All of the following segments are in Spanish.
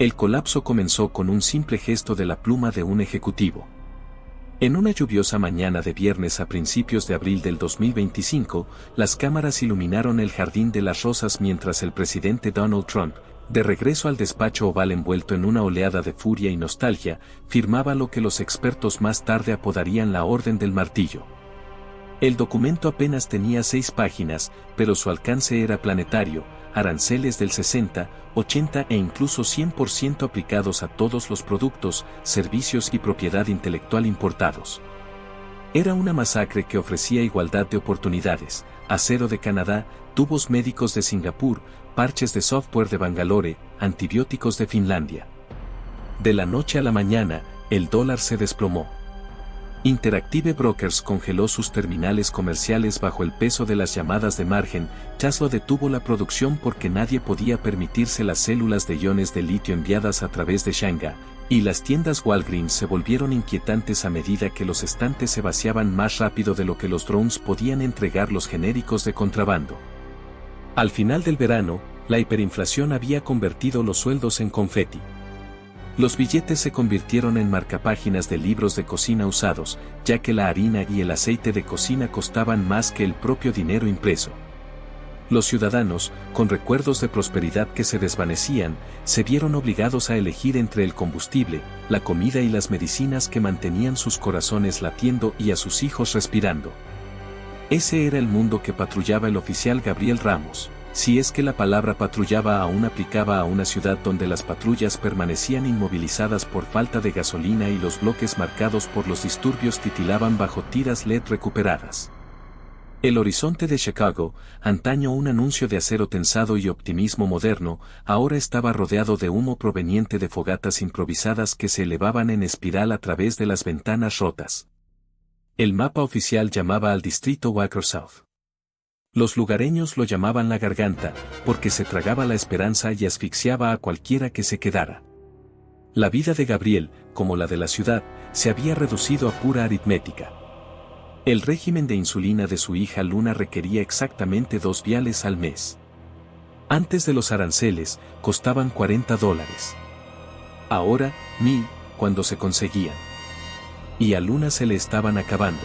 El colapso comenzó con un simple gesto de la pluma de un ejecutivo. En una lluviosa mañana de viernes a principios de abril del 2025, las cámaras iluminaron el Jardín de las Rosas mientras el presidente Donald Trump, de regreso al despacho oval envuelto en una oleada de furia y nostalgia, firmaba lo que los expertos más tarde apodarían la Orden del Martillo. El documento apenas tenía 6 páginas, pero su alcance era planetario: aranceles del 60, 80 e incluso 100% aplicados a todos los productos, servicios y propiedad intelectual importados. Era una masacre que ofrecía igualdad de oportunidades: acero de Canadá, tubos médicos de Singapur, parches de software de Bangalore, antibióticos de Finlandia. De la noche a la mañana, el dólar se desplomó. Interactive Brokers congeló sus terminales comerciales bajo el peso de las llamadas de margen. Tesla detuvo la producción porque nadie podía permitirse las células de iones de litio enviadas a través de Shanghái, y las tiendas Walgreens se volvieron inquietantes a medida que los estantes se vaciaban más rápido de lo que los drones podían entregar los genéricos de contrabando. Al final del verano, la hiperinflación había convertido los sueldos en confeti. Los billetes se convirtieron en marcapáginas de libros de cocina usados, ya que la harina y el aceite de cocina costaban más que el propio dinero impreso. Los ciudadanos, con recuerdos de prosperidad que se desvanecían, se vieron obligados a elegir entre el combustible, la comida y las medicinas que mantenían sus corazones latiendo y a sus hijos respirando. Ese era el mundo que patrullaba el oficial Gabriel Ramos, si es que la palabra patrullaba aún aplicaba a una ciudad donde las patrullas permanecían inmovilizadas por falta de gasolina y los bloques marcados por los disturbios titilaban bajo tiras LED recuperadas. El horizonte de Chicago, antaño un anuncio de acero tensado y optimismo moderno, ahora estaba rodeado de humo proveniente de fogatas improvisadas que se elevaban en espiral a través de las ventanas rotas. El mapa oficial llamaba al distrito Walker South. Los lugareños lo llamaban la garganta, porque se tragaba la esperanza y asfixiaba a cualquiera que se quedara. La vida de Gabriel, como la de la ciudad, se había reducido a pura aritmética. El régimen de insulina de su hija Luna requería exactamente 2 viales al mes. Antes de los aranceles, costaban $40. Ahora, 1,000, cuando se conseguían. Y a Luna se le estaban acabando.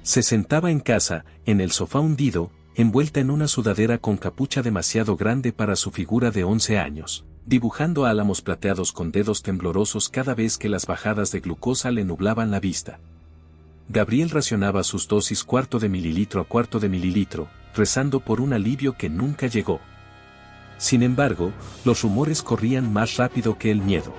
Se sentaba en casa, en el sofá hundido, envuelta en una sudadera con capucha demasiado grande para su figura de 11 años, dibujando álamos plateados con dedos temblorosos cada vez que las bajadas de glucosa le nublaban la vista. Gabriel racionaba sus dosis cuarto de mililitro a cuarto de mililitro, rezando por un alivio que nunca llegó. Sin embargo, los rumores corrían más rápido que el miedo.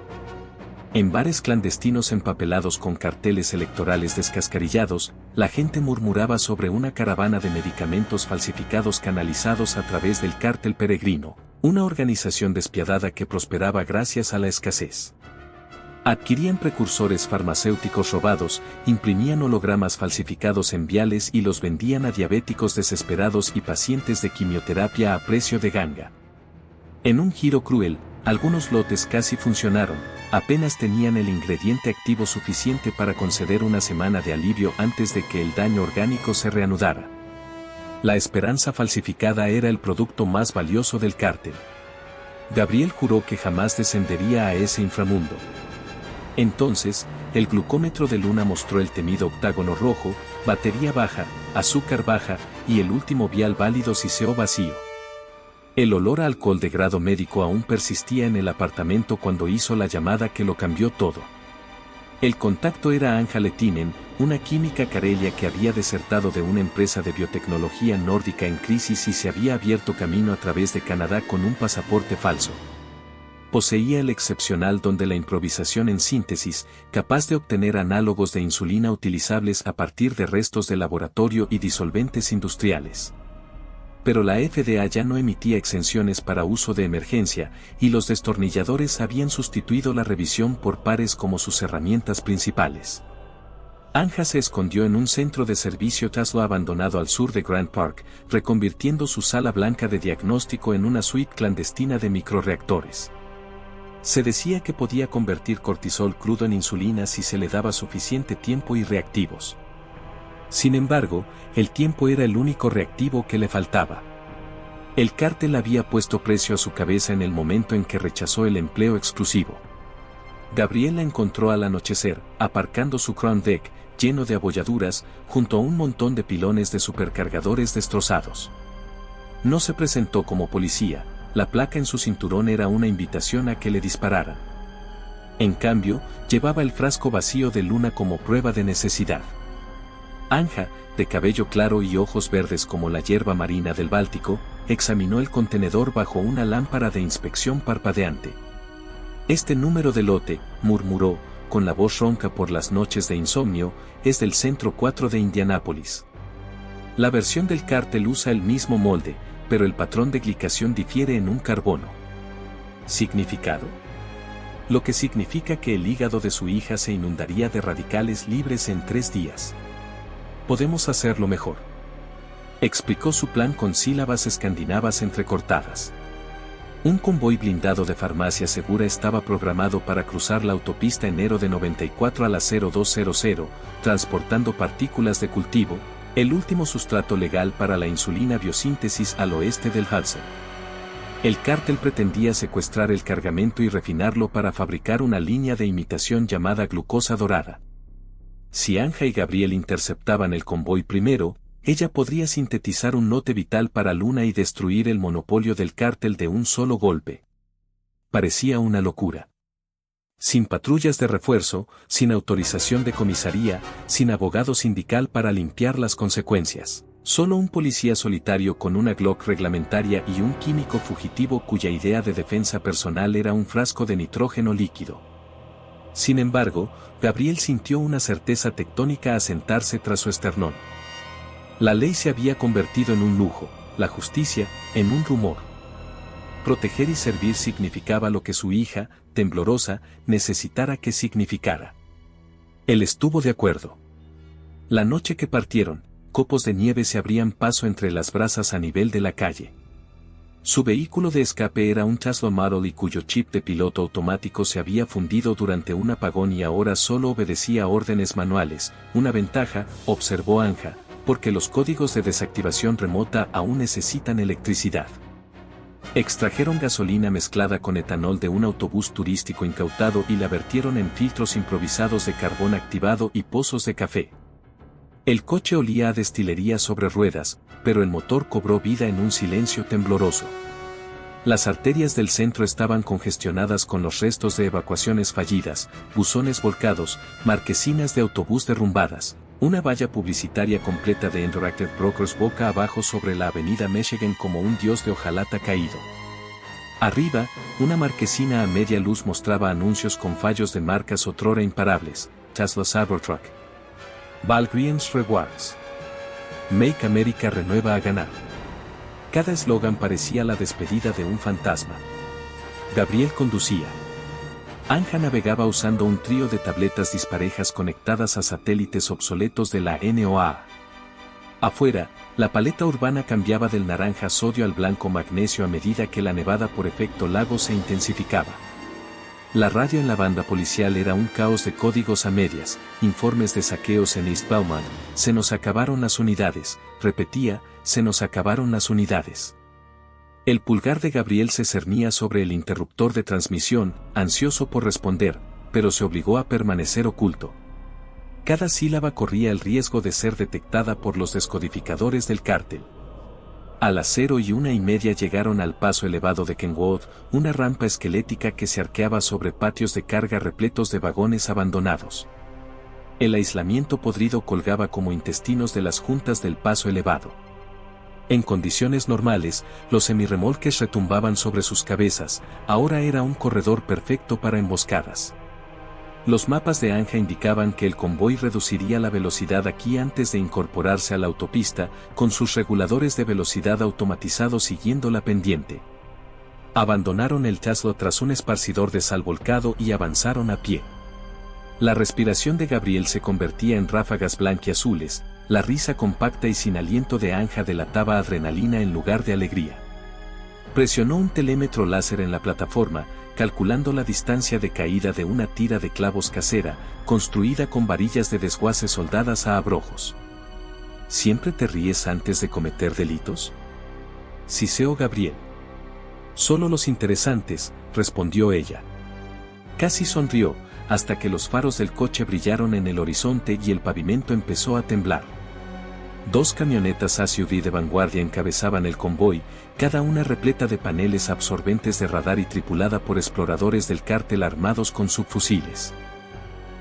En bares clandestinos empapelados con carteles electorales descascarillados, la gente murmuraba sobre una caravana de medicamentos falsificados canalizados a través del Cártel Peregrino, una organización despiadada que prosperaba gracias a la escasez. Adquirían precursores farmacéuticos robados, imprimían hologramas falsificados en viales y los vendían a diabéticos desesperados y pacientes de quimioterapia a precio de ganga. En un giro cruel, algunos lotes casi funcionaron, apenas tenían el ingrediente activo suficiente para conceder una semana de alivio antes de que el daño orgánico se reanudara. La esperanza falsificada era el producto más valioso del cártel. Gabriel juró que jamás descendería a ese inframundo. Entonces, el glucómetro de Luna mostró el temido octágono rojo: batería baja, azúcar baja, y el último vial válido siseó vacío. El olor a alcohol de grado médico aún persistía en el apartamento cuando hizo la llamada que lo cambió todo. El contacto era Anja Lehtinen, una química carelia que había desertado de una empresa de biotecnología nórdica en crisis y se había abierto camino a través de Canadá con un pasaporte falso. Poseía el excepcional don de la improvisación en síntesis, capaz de obtener análogos de insulina utilizables a partir de restos de laboratorio y disolventes industriales. Pero la FDA ya no emitía exenciones para uso de emergencia, y los destornilladores habían sustituido la revisión por pares como sus herramientas principales. Anja se escondió en un centro de servicio Tesla abandonado al sur de Grant Park, reconvirtiendo su sala blanca de diagnóstico en una suite clandestina de microreactores. Se decía que podía convertir cortisol crudo en insulina si se le daba suficiente tiempo y reactivos. Sin embargo, el tiempo era el único reactivo que le faltaba. El cártel había puesto precio a su cabeza en el momento en que rechazó el empleo exclusivo. Gabriel la encontró al anochecer, aparcando su Crown Vic, lleno de abolladuras, junto a un montón de pilones de supercargadores destrozados. No se presentó como policía, la placa en su cinturón era una invitación a que le dispararan. En cambio, llevaba el frasco vacío de luna como prueba de necesidad. Anja, de cabello claro y ojos verdes como la hierba marina del Báltico, examinó el contenedor bajo una lámpara de inspección parpadeante. Este número de lote, murmuró, con la voz ronca por las noches de insomnio, es del Centro 4 de Indianápolis. La versión del cártel usa el mismo molde, pero el patrón de glicación difiere en un carbono. ¿Significado? Lo que significa que el hígado de su hija se inundaría de radicales libres en 3 días. Podemos hacerlo mejor. Explicó su plan con sílabas escandinavas entrecortadas. Un convoy blindado de farmacia segura estaba programado para cruzar la autopista enero de 94 a las 0200, transportando partículas de cultivo, el último sustrato legal para la insulina biosíntesis al oeste del Hudson. El cártel pretendía secuestrar el cargamento y refinarlo para fabricar una línea de imitación llamada glucosa dorada. Si Anja y Gabriel interceptaban el convoy primero, ella podría sintetizar un lote vital para Luna y destruir el monopolio del cártel de un solo golpe. Parecía una locura. Sin patrullas de refuerzo, sin autorización de comisaría, sin abogado sindical para limpiar las consecuencias. Solo un policía solitario con una Glock reglamentaria y un químico fugitivo cuya idea de defensa personal era un frasco de nitrógeno líquido. Sin embargo, Gabriel sintió una certeza tectónica asentarse tras su esternón. La ley se había convertido en un lujo, la justicia, en un rumor. Proteger y servir significaba lo que su hija, temblorosa, necesitara que significara. Él estuvo de acuerdo. La noche que partieron, copos de nieve se abrían paso entre las brasas a nivel de la calle. Su vehículo de escape era un Tesla Model y cuyo chip de piloto automático se había fundido durante un apagón y ahora solo obedecía órdenes manuales, una ventaja, observó Anja, porque los códigos de desactivación remota aún necesitan electricidad. Extrajeron gasolina mezclada con etanol de un autobús turístico incautado y la vertieron en filtros improvisados de carbón activado y pozos de café. El coche olía a destilería sobre ruedas, pero el motor cobró vida en un silencio tembloroso. Las arterias del centro estaban congestionadas con los restos de evacuaciones fallidas, buzones volcados, marquesinas de autobús derrumbadas, una valla publicitaria completa de Interactive Brokers boca abajo sobre la avenida Michigan como un dios de hojalata caído. Arriba, una marquesina a media luz mostraba anuncios con fallos de marcas otrora imparables, Tesla Cybertruck, Valgriens Rewards, Make America renueva a ganar. Cada eslogan parecía la despedida de un fantasma. Gabriel conducía. Anja navegaba usando un trío de tabletas disparejas conectadas a satélites obsoletos de la NOAA. Afuera, la paleta urbana cambiaba del naranja sodio al blanco magnesio a medida que la nevada por efecto lago se intensificaba. La radio en la banda policial era un caos de códigos a medias, informes de saqueos en East Belmont, se nos acabaron las unidades, repetía, se nos acabaron las unidades. El pulgar de Gabriel se cernía sobre el interruptor de transmisión, ansioso por responder, pero se obligó a permanecer oculto. Cada sílaba corría el riesgo de ser detectada por los descodificadores del cártel. A las 01:30 llegaron al paso elevado de Kenwood, una rampa esquelética que se arqueaba sobre patios de carga repletos de vagones abandonados. El aislamiento podrido colgaba como intestinos de las juntas del paso elevado. En condiciones normales, los semirremolques retumbaban sobre sus cabezas, ahora era un corredor perfecto para emboscadas. Los mapas de Anja indicaban que el convoy reduciría la velocidad aquí antes de incorporarse a la autopista, con sus reguladores de velocidad automatizados siguiendo la pendiente. Abandonaron el Tesla tras un esparcidor de sal volcado y avanzaron a pie. La respiración de Gabriel se convertía en ráfagas blanquiazules, la risa compacta y sin aliento de Anja delataba adrenalina en lugar de alegría. Presionó un telémetro láser en la plataforma, calculando la distancia de caída de una tira de clavos casera, construida con varillas de desguace soldadas a abrojos. ¿Siempre te ríes antes de cometer delitos? siseó Gabriel. Solo los interesantes, respondió ella. Casi sonrió, hasta que los faros del coche brillaron en el horizonte y el pavimento empezó a temblar. 2 camionetas SUV de vanguardia encabezaban el convoy, cada una repleta de paneles absorbentes de radar y tripulada por exploradores del cártel armados con subfusiles.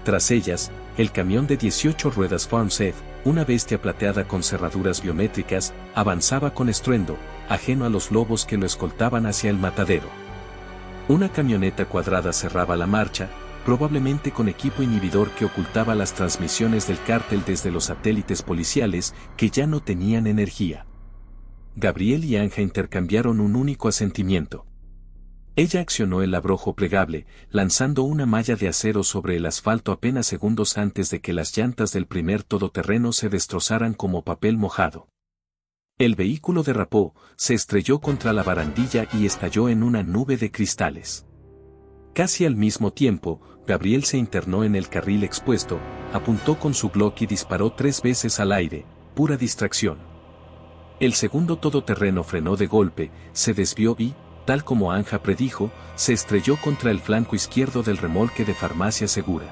Tras ellas, el camión de 18 ruedas Farmsed, una bestia plateada con cerraduras biométricas, avanzaba con estruendo, ajeno a los lobos que lo escoltaban hacia el matadero. Una camioneta cuadrada cerraba la marcha, probablemente con equipo inhibidor que ocultaba las transmisiones del cártel desde los satélites policiales que ya no tenían energía. Gabriel y Anja intercambiaron un único asentimiento. Ella accionó el abrojo plegable, lanzando una malla de acero sobre el asfalto apenas segundos antes de que las llantas del primer todoterreno se destrozaran como papel mojado. El vehículo derrapó, se estrelló contra la barandilla y estalló en una nube de cristales. Casi al mismo tiempo, Gabriel se internó en el carril expuesto, apuntó con su Glock y disparó 3 veces al aire, pura distracción. El segundo todoterreno frenó de golpe, se desvió y, tal como Anja predijo, se estrelló contra el flanco izquierdo del remolque de Farmacia Segura.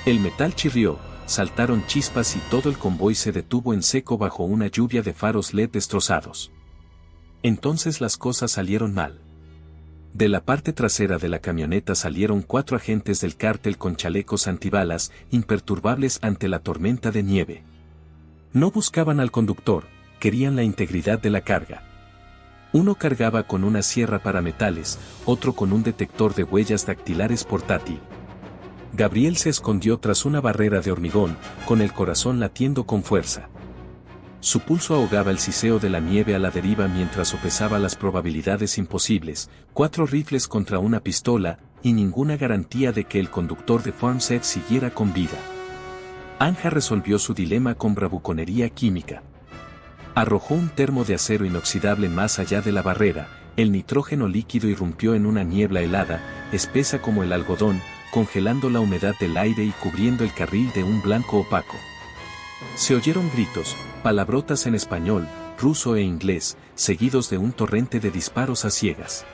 El metal chirrió, saltaron chispas y todo el convoy se detuvo en seco bajo una lluvia de faros LED destrozados. Entonces las cosas salieron mal. De la parte trasera de la camioneta salieron 4 agentes del cártel con chalecos antibalas, imperturbables ante la tormenta de nieve. No buscaban al conductor, querían la integridad de la carga. Uno cargaba con una sierra para metales, otro con un detector de huellas dactilares portátil. Gabriel se escondió tras una barrera de hormigón, con el corazón latiendo con fuerza. Su pulso ahogaba el siseo de la nieve a la deriva mientras sopesaba las probabilidades imposibles, 4 rifles contra una pistola, y ninguna garantía de que el conductor de Farmsed siguiera con vida. Anja resolvió su dilema con bravuconería química. Arrojó un termo de acero inoxidable más allá de la barrera, el nitrógeno líquido irrumpió en una niebla helada, espesa como el algodón, congelando la humedad del aire y cubriendo el carril de un blanco opaco. Se oyeron gritos, palabrotas en español, ruso e inglés, seguidos de un torrente de disparos a ciegas.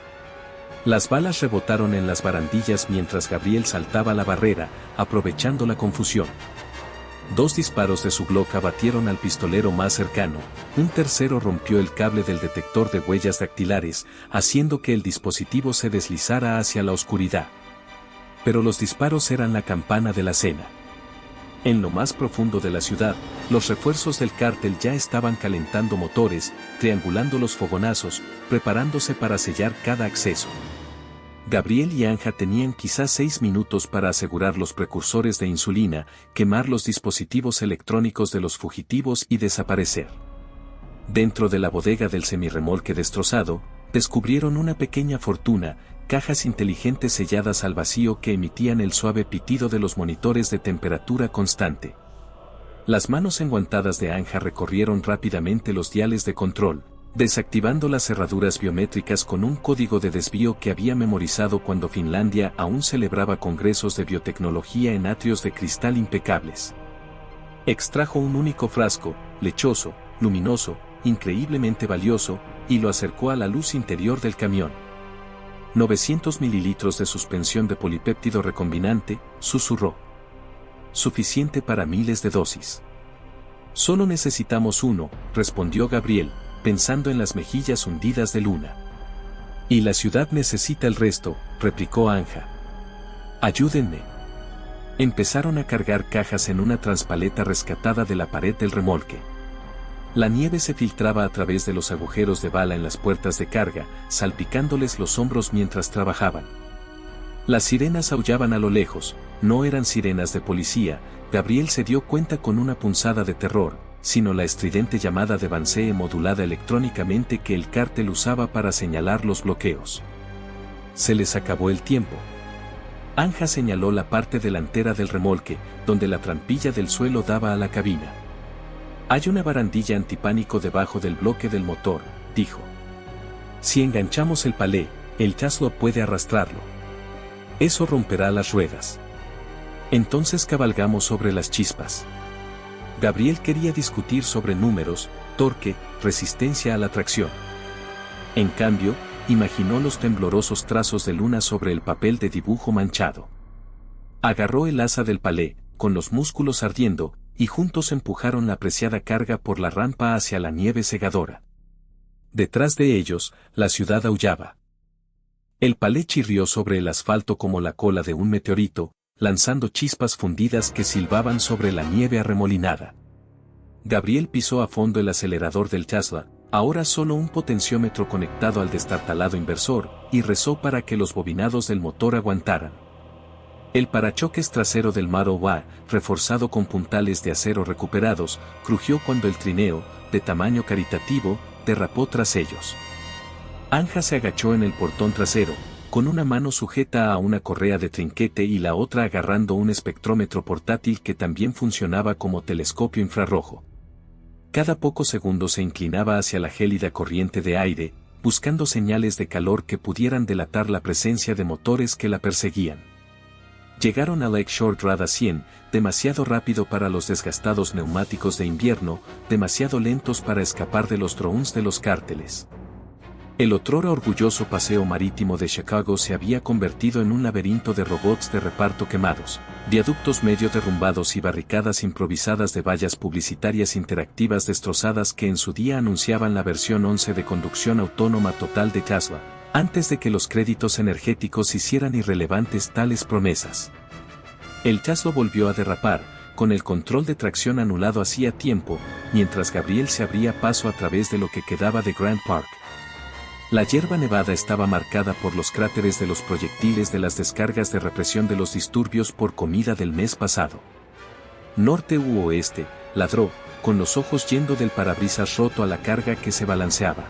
Las balas rebotaron en las barandillas mientras Gabriel saltaba la barrera, aprovechando la confusión. 2 disparos de su Glock abatieron al pistolero más cercano, un tercero rompió el cable del detector de huellas dactilares, haciendo que el dispositivo se deslizara hacia la oscuridad. Pero los disparos eran la campana de la cena. En lo más profundo de la ciudad, los refuerzos del cártel ya estaban calentando motores, triangulando los fogonazos, preparándose para sellar cada acceso. Gabriel y Anja tenían quizás 6 minutos para asegurar los precursores de insulina, quemar los dispositivos electrónicos de los fugitivos y desaparecer. Dentro de la bodega del semirremolque destrozado, descubrieron una pequeña fortuna, cajas inteligentes selladas al vacío que emitían el suave pitido de los monitores de temperatura constante. Las manos enguantadas de Anja recorrieron rápidamente los diales de control, desactivando las cerraduras biométricas con un código de desvío que había memorizado cuando Finlandia aún celebraba congresos de biotecnología en atrios de cristal impecables. Extrajo un único frasco, lechoso, luminoso, increíblemente valioso, y lo acercó a la luz interior del camión. 900 mililitros de suspensión de polipéptido recombinante, susurró. Suficiente para miles de dosis. Solo necesitamos uno, respondió Gabriel, pensando en las mejillas hundidas de Luna. Y la ciudad necesita el resto, replicó Anja. Ayúdenme. Empezaron a cargar cajas en una transpaleta rescatada de la pared del remolque. La nieve se filtraba a través de los agujeros de bala en las puertas de carga, salpicándoles los hombros mientras trabajaban. Las sirenas aullaban a lo lejos, no eran sirenas de policía, Gabriel se dio cuenta con una punzada de terror, sino la estridente llamada de Banzee modulada electrónicamente que el cártel usaba para señalar los bloqueos. Se les acabó el tiempo. Anja señaló la parte delantera del remolque, donde la trampilla del suelo daba a la cabina. Hay una barandilla antipánico debajo del bloque del motor, dijo. Si enganchamos el palé, el Tesla puede arrastrarlo. Eso romperá las ruedas. Entonces cabalgamos sobre las chispas. Gabriel quería discutir sobre números, torque, resistencia a la tracción. En cambio, imaginó los temblorosos trazos de luna sobre el papel de dibujo manchado. Agarró el asa del palé, con los músculos ardiendo, y juntos empujaron la preciada carga por la rampa hacia la nieve cegadora. Detrás de ellos, la ciudad aullaba. El palé chirrió sobre el asfalto como la cola de un meteorito, lanzando chispas fundidas que silbaban sobre la nieve arremolinada. Gabriel pisó a fondo el acelerador del Tesla, ahora solo un potenciómetro conectado al destartalado inversor, y rezó para que los bobinados del motor aguantaran. El parachoques trasero del Model Y, reforzado con puntales de acero recuperados, crujió cuando el trineo, de tamaño caritativo, derrapó tras ellos. Anja se agachó en el portón trasero, con una mano sujeta a una correa de trinquete y la otra agarrando un espectrómetro portátil que también funcionaba como telescopio infrarrojo. Cada pocos segundos se inclinaba hacia la gélida corriente de aire, buscando señales de calor que pudieran delatar la presencia de motores que la perseguían. Llegaron a Lakeshore Drive a 100, demasiado rápido para los desgastados neumáticos de invierno, demasiado lentos para escapar de los drones de los cárteles. El otrora orgulloso paseo marítimo de Chicago se había convertido en un laberinto de robots de reparto quemados, viaductos medio derrumbados y barricadas improvisadas de vallas publicitarias interactivas destrozadas que en su día anunciaban la versión 11 de conducción autónoma total de Tesla, antes de que los créditos energéticos hicieran irrelevantes tales promesas. El Tesla volvió a derrapar, con el control de tracción anulado hacía tiempo, mientras Gabriel se abría paso a través de lo que quedaba de Grand Park. La hierba nevada estaba marcada por los cráteres de los proyectiles de las descargas de represión de los disturbios por comida del mes pasado. Norte u oeste, ladró, con los ojos yendo del parabrisas roto a la carga que se balanceaba.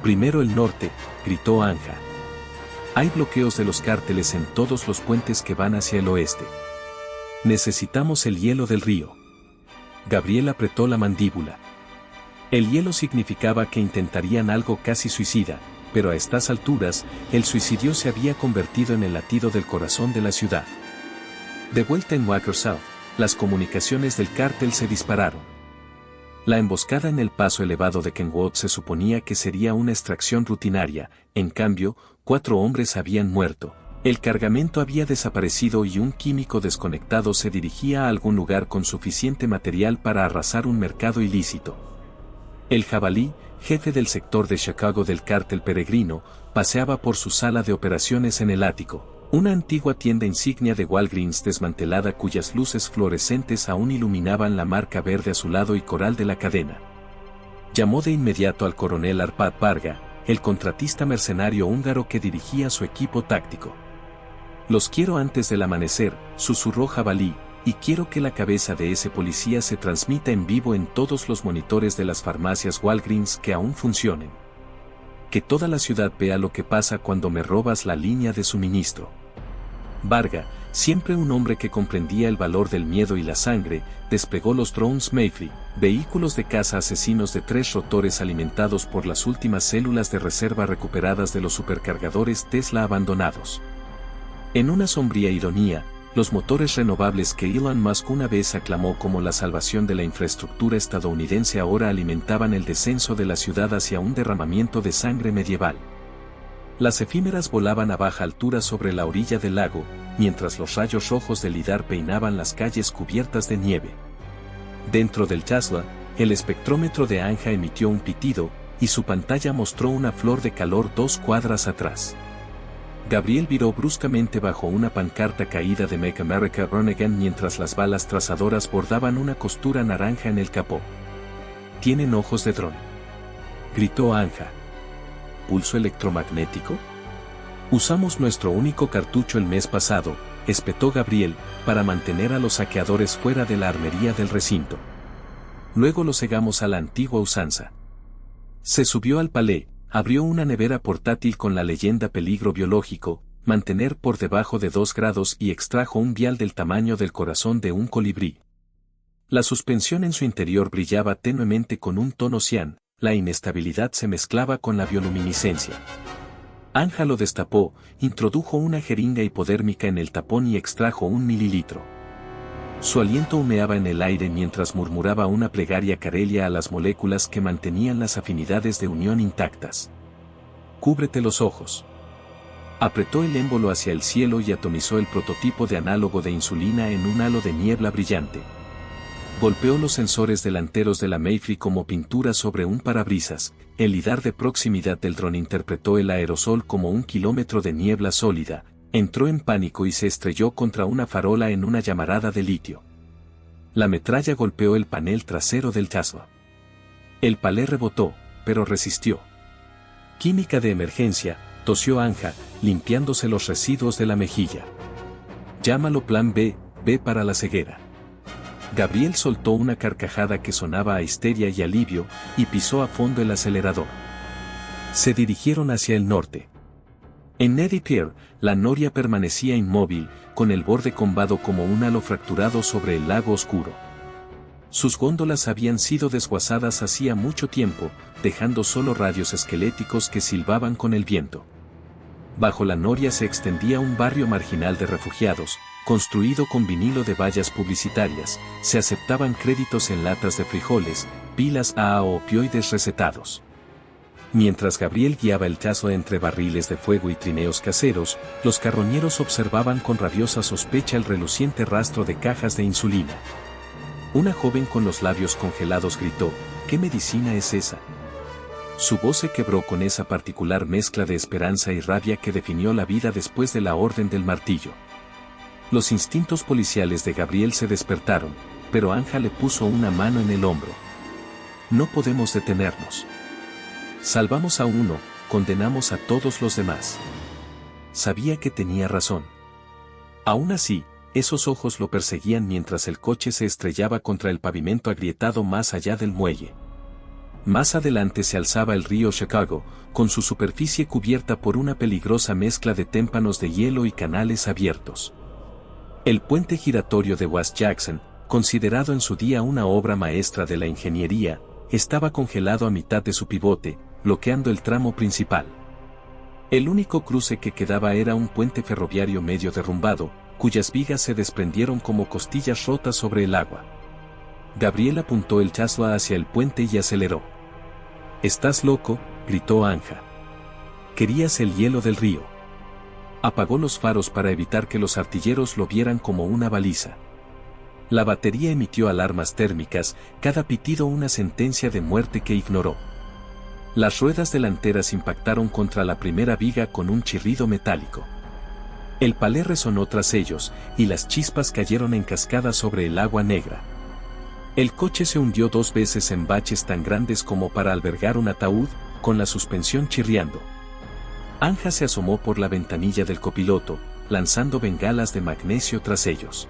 Primero el norte, gritó Anja. Hay bloqueos de los cárteles en todos los puentes que van hacia el oeste. Necesitamos el hielo del río. Gabriel apretó la mandíbula. El hielo significaba que intentarían algo casi suicida, pero a estas alturas, el suicidio se había convertido en el latido del corazón de la ciudad. De vuelta en Walker South, las comunicaciones del cártel se dispararon. La emboscada en el paso elevado de Kenwood se suponía que sería una extracción rutinaria, en cambio, 4 hombres habían muerto. El cargamento había desaparecido y un químico desconectado se dirigía a algún lugar con suficiente material para arrasar un mercado ilícito. El jabalí, jefe del sector de Chicago del cártel peregrino, paseaba por su sala de operaciones en el ático, una antigua tienda insignia de Walgreens desmantelada cuyas luces fluorescentes aún iluminaban la marca verde azulado y coral de la cadena. Llamó de inmediato al coronel Arpad Varga, el contratista mercenario húngaro que dirigía su equipo táctico. «Los quiero antes del amanecer», susurró Jabalí, «y quiero que la cabeza de ese policía se transmita en vivo en todos los monitores de las farmacias Walgreens que aún funcionen. Que toda la ciudad vea lo que pasa cuando me robas la línea de suministro». Varga, siempre un hombre que comprendía el valor del miedo y la sangre, desplegó los drones Mayfly, vehículos de caza asesinos de 3 rotores alimentados por las últimas células de reserva recuperadas de los supercargadores Tesla abandonados. En una sombría ironía, los motores renovables que Elon Musk una vez aclamó como la salvación de la infraestructura estadounidense ahora alimentaban el descenso de la ciudad hacia un derramamiento de sangre medieval. Las efímeras volaban a baja altura sobre la orilla del lago, mientras los rayos rojos del lidar peinaban las calles cubiertas de nieve. Dentro del Tesla, el espectrómetro de Anja emitió un pitido, y su pantalla mostró una flor de calor 2 cuadras atrás. Gabriel viró bruscamente bajo una pancarta caída de Make America Run Again mientras las balas trazadoras bordaban una costura naranja en el capó. «Tienen ojos de dron», gritó Anja. «¿Pulso electromagnético? Usamos nuestro único cartucho el mes pasado», espetó Gabriel, «para mantener a los saqueadores fuera de la armería del recinto. Luego los cegamos a la antigua usanza». Se subió al palé, abrió una nevera portátil con la leyenda peligro biológico, mantener por debajo de 2 grados y extrajo un vial del tamaño del corazón de un colibrí. La suspensión en su interior brillaba tenuemente con un tono cian, la inestabilidad se mezclaba con la bioluminiscencia. Anja lo destapó, introdujo una jeringa hipodérmica en el tapón y extrajo 1 mililitro. Su aliento humeaba en el aire mientras murmuraba una plegaria carelia a las moléculas que mantenían las afinidades de unión intactas. cúbrete los ojos. Apretó el émbolo hacia el cielo y atomizó el prototipo de análogo de insulina en un halo de niebla brillante. Golpeó los sensores delanteros de la Mayfly como pintura sobre un parabrisas. El lidar de proximidad del dron interpretó el aerosol como un kilómetro de niebla sólida. Entró en pánico y se estrelló contra una farola en una llamarada de litio. La metralla golpeó el panel trasero del Tesla. El palé rebotó, pero resistió. Química de emergencia, tosió Anja, limpiándose los residuos de la mejilla. Llámalo plan B, B para la ceguera. Gabriel soltó una carcajada que sonaba a histeria y alivio, y pisó a fondo el acelerador. Se dirigieron hacia el norte. En Neddy Pier, la noria permanecía inmóvil, con el borde combado como un halo fracturado sobre el lago oscuro. Sus góndolas habían sido desguazadas hacía mucho tiempo, dejando solo radios esqueléticos que silbaban con el viento. Bajo la noria se extendía un barrio marginal de refugiados, construido con vinilo de vallas publicitarias. Se aceptaban créditos en latas de frijoles, pilas AA o opioides recetados. Mientras Gabriel guiaba el Tesla entre barriles de fuego y trineos caseros, los carroñeros observaban con rabiosa sospecha el reluciente rastro de cajas de insulina. Una joven con los labios congelados gritó: ¿qué medicina es esa? Su voz se quebró con esa particular mezcla de esperanza y rabia que definió la vida después de la Orden del Martillo. Los instintos policiales de Gabriel se despertaron, pero Anja le puso una mano en el hombro. No podemos detenernos. Salvamos a uno, condenamos a todos los demás. Sabía que tenía razón. Aún así, esos ojos lo perseguían mientras el coche se estrellaba contra el pavimento agrietado más allá del muelle. Más adelante se alzaba el río Chicago, con su superficie cubierta por una peligrosa mezcla de témpanos de hielo y canales abiertos. El puente giratorio de West Jackson, considerado en su día una obra maestra de la ingeniería, estaba congelado a mitad de su pivote, bloqueando el tramo principal. El único cruce que quedaba era un puente ferroviario medio derrumbado, cuyas vigas se desprendieron como costillas rotas sobre el agua. Gabriel apuntó el Tesla hacia el puente y aceleró. «¿Estás loco?», gritó Anja. «Querías el hielo del río». Apagó los faros para evitar que los artilleros lo vieran como una baliza. La batería emitió alarmas térmicas, cada pitido una sentencia de muerte que ignoró. Las ruedas delanteras impactaron contra la primera viga con un chirrido metálico. El palé resonó tras ellos, y las chispas cayeron en cascada sobre el agua negra. El coche se hundió 2 veces en baches tan grandes como para albergar un ataúd, con la suspensión chirriando. Anja se asomó por la ventanilla del copiloto, lanzando bengalas de magnesio tras ellos.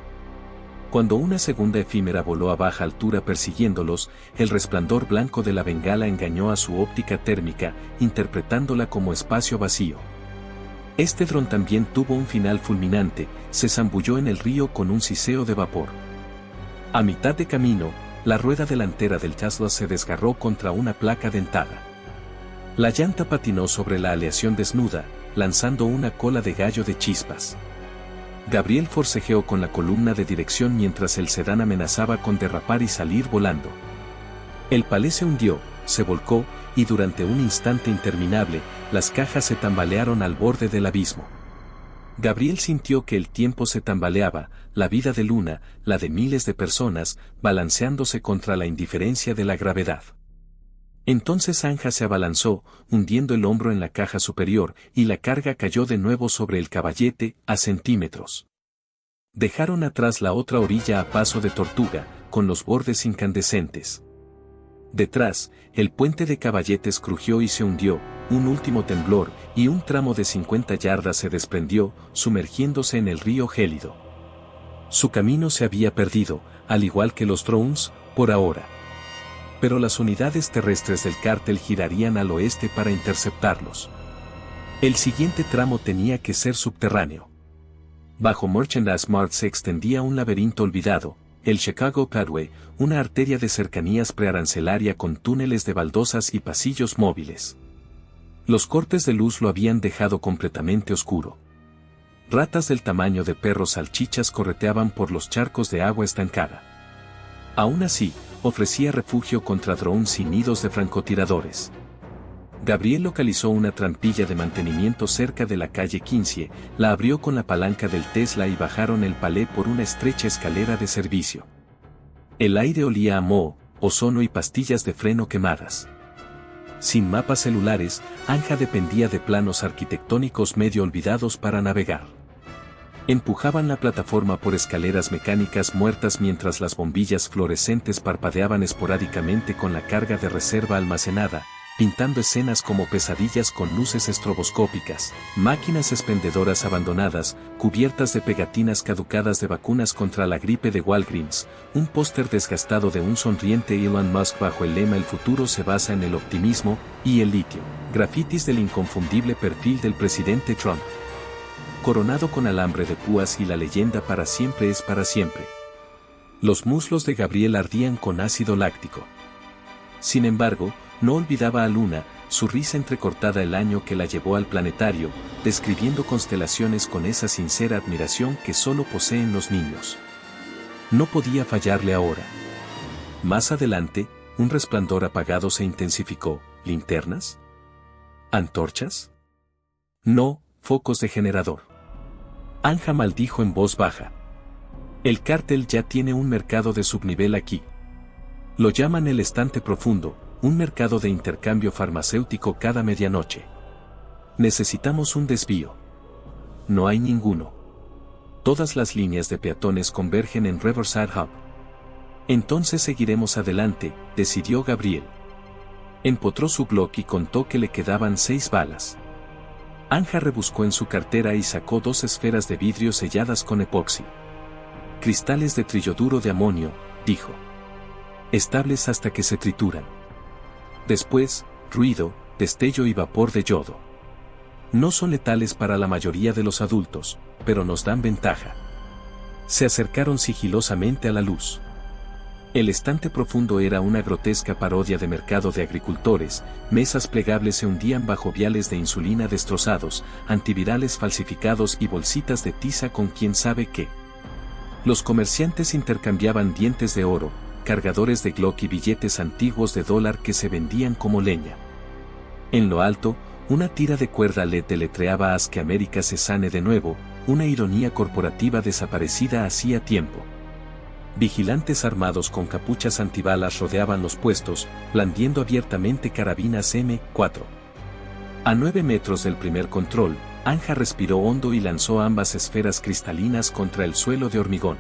Cuando una segunda efímera voló a baja altura persiguiéndolos, el resplandor blanco de la bengala engañó a su óptica térmica, interpretándola como espacio vacío. Este dron también tuvo un final fulminante, se zambulló en el río con un siseo de vapor. A mitad de camino, la rueda delantera del Tesla se desgarró contra una placa dentada. La llanta patinó sobre la aleación desnuda, lanzando una cola de gallo de chispas. Gabriel forcejeó con la columna de dirección mientras el sedán amenazaba con derrapar y salir volando. El palé se hundió, se volcó, y durante un instante interminable, las cajas se tambalearon al borde del abismo. Gabriel sintió que el tiempo se tambaleaba, la vida de Luna, la de miles de personas, balanceándose contra la indiferencia de la gravedad. Entonces Anja se abalanzó, hundiendo el hombro en la caja superior, y la carga cayó de nuevo sobre el caballete, a centímetros. Dejaron atrás la otra orilla a paso de tortuga, con los bordes incandescentes. Detrás, el puente de caballetes crujió y se hundió, un último temblor, y un tramo de 50 yardas se desprendió, sumergiéndose en el río gélido. Su camino se había perdido, al igual que los drones, por ahora. Pero las unidades terrestres del cártel girarían al oeste para interceptarlos. El siguiente tramo tenía que ser subterráneo. Bajo Merchandise Mart se extendía un laberinto olvidado, el Chicago Padway, una arteria de cercanías prearancelaria con túneles de baldosas y pasillos móviles. Los cortes de luz lo habían dejado completamente oscuro. Ratas del tamaño de perros salchichas correteaban por los charcos de agua estancada. Aún así, ofrecía refugio contra drones y nidos de francotiradores. Gabriel localizó una trampilla de mantenimiento cerca de la calle 15, la abrió con la palanca del Tesla y bajaron el palé por una estrecha escalera de servicio. El aire olía a moho, ozono y pastillas de freno quemadas. Sin mapas celulares, Anja dependía de planos arquitectónicos medio olvidados para navegar. Empujaban la plataforma por escaleras mecánicas muertas mientras las bombillas fluorescentes parpadeaban esporádicamente con la carga de reserva almacenada, pintando escenas como pesadillas con luces estroboscópicas, máquinas expendedoras abandonadas, cubiertas de pegatinas caducadas de vacunas contra la gripe de Walgreens, un póster desgastado de un sonriente Elon Musk bajo el lema "El futuro se basa en el optimismo y el litio", grafitis del inconfundible perfil del presidente Trump, coronado con alambre de púas y la leyenda "Para siempre es para siempre". Los muslos de Gabriel ardían con ácido láctico. Sin embargo, no olvidaba a Luna, su risa entrecortada el año que la llevó al planetario, describiendo constelaciones con esa sincera admiración que solo poseen los niños. No podía fallarle ahora. Más adelante, un resplandor apagado se intensificó. ¿Linternas? ¿Antorchas? No, focos de generador. Anja maldijo en voz baja. El cártel ya tiene un mercado de subnivel aquí. Lo llaman el estante profundo, un mercado de intercambio farmacéutico cada medianoche. Necesitamos un desvío. No hay ninguno. Todas las líneas de peatones convergen en Riverside Hub. Entonces seguiremos adelante, decidió Gabriel. Empotró su Glock y contó que le quedaban 6 balas. Anja rebuscó en su cartera y sacó 2 esferas de vidrio selladas con epoxi. Cristales de trilloduro de amonio, dijo. Estables hasta que se trituran. Después, ruido, destello y vapor de yodo. No son letales para la mayoría de los adultos, pero nos dan ventaja. Se acercaron sigilosamente a la luz. El estante profundo era una grotesca parodia de mercado de agricultores, mesas plegables se hundían bajo viales de insulina destrozados, antivirales falsificados y bolsitas de tiza con quién sabe qué. Los comerciantes intercambiaban dientes de oro, cargadores de Glock y billetes antiguos de dólar que se vendían como leña. En lo alto, una tira de cuerda LED deletreaba "Haz que América se sane de nuevo", una ironía corporativa desaparecida hacía tiempo. Vigilantes armados con capuchas antibalas rodeaban los puestos, blandiendo abiertamente carabinas M4. A 9 metros del primer control, Anja respiró hondo y lanzó ambas esferas cristalinas contra el suelo de hormigón.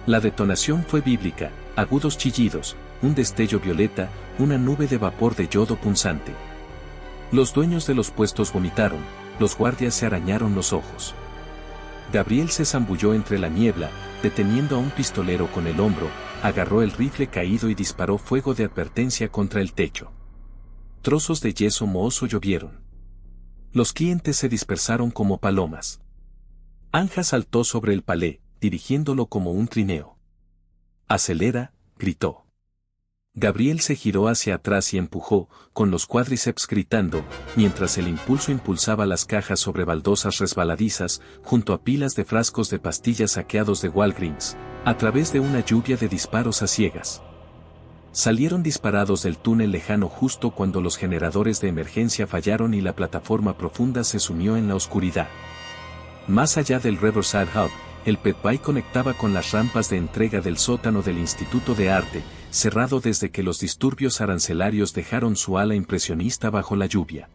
La detonación fue bíblica, agudos chillidos, un destello violeta, una nube de vapor de yodo punzante. Los dueños de los puestos vomitaron, los guardias se arañaron los ojos. Gabriel se zambulló entre la niebla, deteniendo a un pistolero con el hombro, agarró el rifle caído y disparó fuego de advertencia contra el techo. Trozos de yeso mohoso llovieron. Los clientes se dispersaron como palomas. Anja saltó sobre el palé, dirigiéndolo como un trineo. «Acelera», gritó. Gabriel se giró hacia atrás y empujó, con los cuádriceps gritando, mientras el impulso impulsaba las cajas sobre baldosas resbaladizas, junto a pilas de frascos de pastillas saqueados de Walgreens, a través de una lluvia de disparos a ciegas. Salieron disparados del túnel lejano justo cuando los generadores de emergencia fallaron y la plataforma profunda se sumió en la oscuridad. Más allá del Riverside Hub, el Petbay conectaba con las rampas de entrega del sótano del Instituto de Arte, cerrado desde que los disturbios arancelarios dejaron su ala impresionista bajo la lluvia.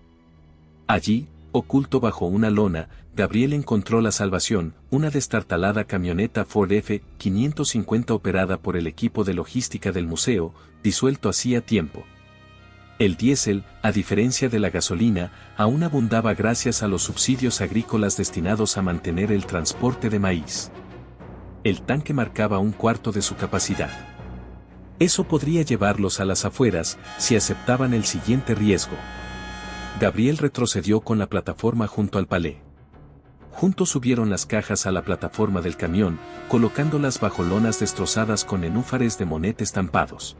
Allí, oculto bajo una lona, Gabriel encontró la salvación, una destartalada camioneta Ford F-550 operada por el equipo de logística del museo, disuelto hacía tiempo. El diésel, a diferencia de la gasolina, aún abundaba gracias a los subsidios agrícolas destinados a mantener el transporte de maíz. El tanque marcaba 1/4 de su capacidad. Eso podría llevarlos a las afueras, si aceptaban el siguiente riesgo. Gabriel retrocedió con la plataforma junto al palé. Juntos subieron las cajas a la plataforma del camión, colocándolas bajo lonas destrozadas con nenúfares de monete estampados.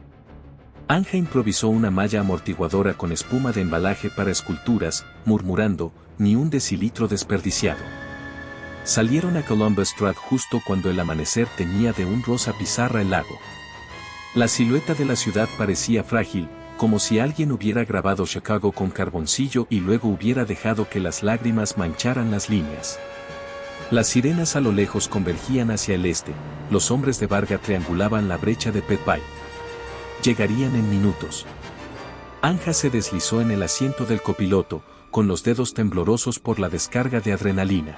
Anja improvisó una malla amortiguadora con espuma de embalaje para esculturas, murmurando, ni un decilitro desperdiciado. Salieron a Columbus Drive justo cuando el amanecer teñía de un rosa pizarra el lago. La silueta de la ciudad parecía frágil, como si alguien hubiera grabado Chicago con carboncillo y luego hubiera dejado que las lágrimas mancharan las líneas. Las sirenas a lo lejos convergían hacia el este, los hombres de Varga triangulaban la brecha de Pet Bay. Llegarían en minutos. Anja se deslizó en el asiento del copiloto, con los dedos temblorosos por la descarga de adrenalina.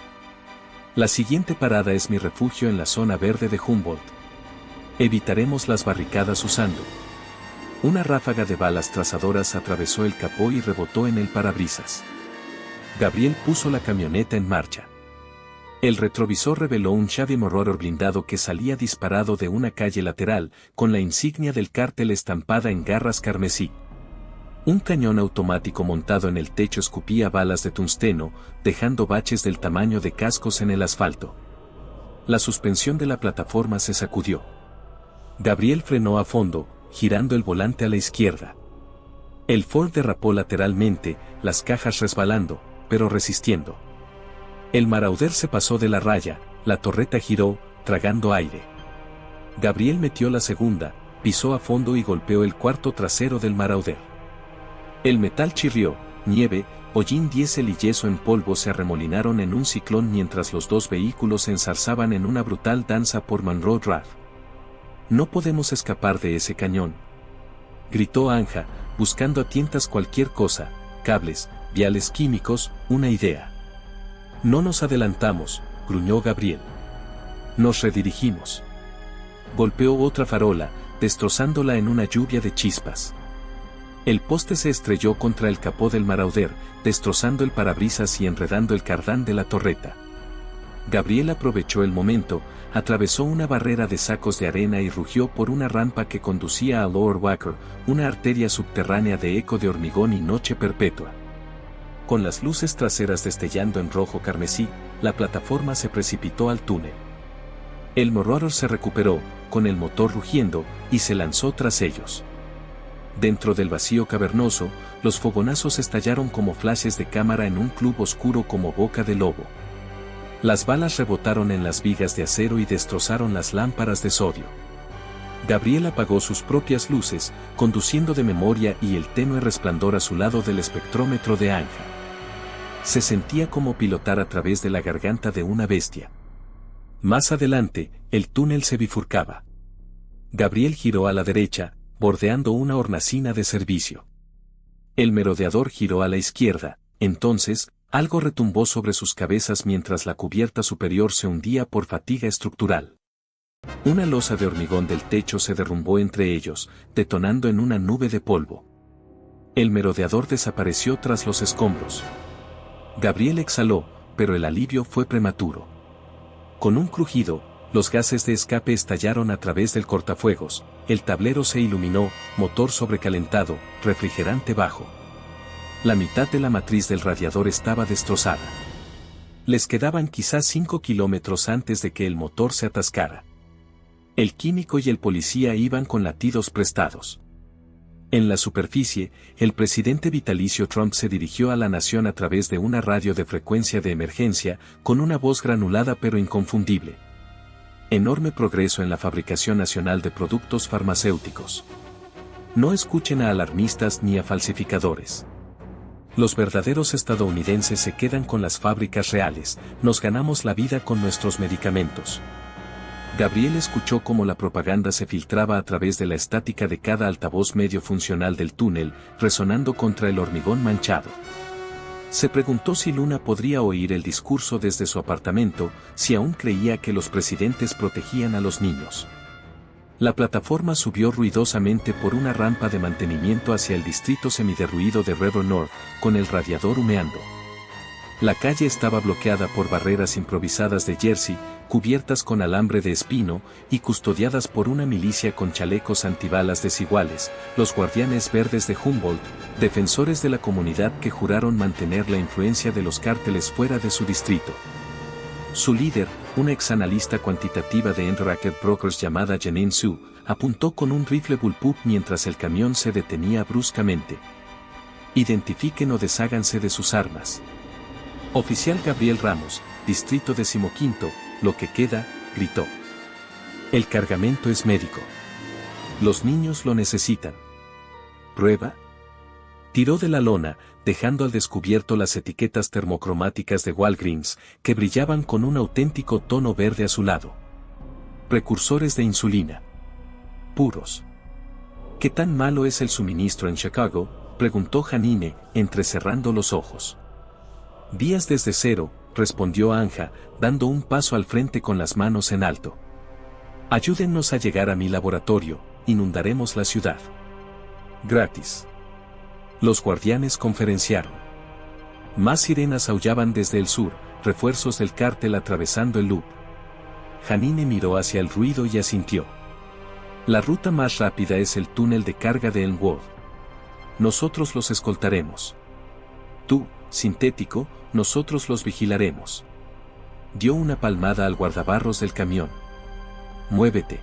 La siguiente parada es mi refugio en la zona verde de Humboldt. Evitaremos las barricadas usando. Una ráfaga de balas trazadoras atravesó el capó y rebotó en el parabrisas. Gabriel puso la camioneta en marcha. El retrovisor reveló un Chevy Monroe blindado que salía disparado de una calle lateral, con la insignia del cártel estampada en garras carmesí. Un cañón automático montado en el techo escupía balas de tungsteno, dejando baches del tamaño de cascos en el asfalto. La suspensión de la plataforma se sacudió. Gabriel frenó a fondo, girando el volante a la izquierda. El Ford derrapó lateralmente, las cajas resbalando, pero resistiendo. El Marauder se pasó de la raya, la torreta giró, tragando aire. Gabriel metió la segunda, pisó a fondo y golpeó el cuarto trasero del Marauder. El metal chirrió, nieve, hollín diésel y yeso en polvo se arremolinaron en un ciclón mientras los dos vehículos se enzarzaban en una brutal danza por Monroe Drive. «No podemos escapar de ese cañón», gritó Anja, buscando a tientas cualquier cosa, cables, viales químicos, una idea. «No nos adelantamos», gruñó Gabriel. «Nos redirigimos». Golpeó otra farola, destrozándola en una lluvia de chispas. El poste se estrelló contra el capó del Marauder, destrozando el parabrisas y enredando el cardán de la torreta. Gabriel aprovechó el momento, atravesó una barrera de sacos de arena y rugió por una rampa que conducía a Lower Wacker, una arteria subterránea de eco de hormigón y noche perpetua. Con las luces traseras destellando en rojo carmesí, la plataforma se precipitó al túnel. El Monroe se recuperó, con el motor rugiendo, y se lanzó tras ellos. Dentro del vacío cavernoso, los fogonazos estallaron como flashes de cámara en un club oscuro como boca de lobo. Las balas rebotaron en las vigas de acero y destrozaron las lámparas de sodio. Gabriel apagó sus propias luces, conduciendo de memoria y el tenue resplandor a su lado del espectrómetro de Anja. Se sentía como pilotar a través de la garganta de una bestia. Más adelante, el túnel se bifurcaba. Gabriel giró a la derecha, bordeando una hornacina de servicio. El merodeador giró a la izquierda, entonces, algo retumbó sobre sus cabezas mientras la cubierta superior se hundía por fatiga estructural. Una losa de hormigón del techo se derrumbó entre ellos, detonando en una nube de polvo. El merodeador desapareció tras los escombros. Gabriel exhaló, pero el alivio fue prematuro. Con un crujido, los gases de escape estallaron a través del cortafuegos, el tablero se iluminó, motor sobrecalentado, refrigerante bajo. La mitad de la matriz del radiador estaba destrozada. Les quedaban quizás 5 kilómetros antes de que el motor se atascara. El químico y el policía iban con latidos prestados. En la superficie, el presidente vitalicio Trump se dirigió a la nación a través de una radio de frecuencia de emergencia, con una voz granulada pero inconfundible. Enorme progreso en la fabricación nacional de productos farmacéuticos. No escuchen a alarmistas ni a falsificadores. Los verdaderos estadounidenses se quedan con las fábricas reales, nos ganamos la vida con nuestros medicamentos. Gabriel escuchó cómo la propaganda se filtraba a través de la estática de cada altavoz medio funcional del túnel, resonando contra el hormigón manchado. Se preguntó si Luna podría oír el discurso desde su apartamento, si aún creía que los presidentes protegían a los niños. La plataforma subió ruidosamente por una rampa de mantenimiento hacia el distrito semiderruido de River North, con el radiador humeando. La calle estaba bloqueada por barreras improvisadas de jersey, cubiertas con alambre de espino, y custodiadas por una milicia con chalecos antibalas desiguales, los guardianes verdes de Humboldt, defensores de la comunidad que juraron mantener la influencia de los cárteles fuera de su distrito. Su líder, una exanalista cuantitativa de Enracker Brokers llamada Janine Sue, apuntó con un rifle bullpup mientras el camión se detenía bruscamente. Identifiquen o desháganse de sus armas. Oficial Gabriel Ramos, Distrito 15, lo que queda, gritó. El cargamento es médico. Los niños lo necesitan. ¿Prueba? Tiró de la lona, dejando al descubierto las etiquetas termocromáticas de Walgreens, que brillaban con un auténtico tono verde azulado. Precursores de insulina. Puros. ¿Qué tan malo es el suministro en Chicago?, preguntó Janine, entrecerrando los ojos. Días desde cero, respondió Anja, dando un paso al frente con las manos en alto. Ayúdennos a llegar a mi laboratorio, inundaremos la ciudad. Gratis. Los guardianes conferenciaron. Más sirenas aullaban desde el sur, refuerzos del cártel atravesando el loop. Janine miró hacia el ruido y asintió. La ruta más rápida es el túnel de carga de Elmwood. Nosotros los escoltaremos. Tú, sintético, nosotros los vigilaremos. Dio una palmada al guardabarros del camión. Muévete.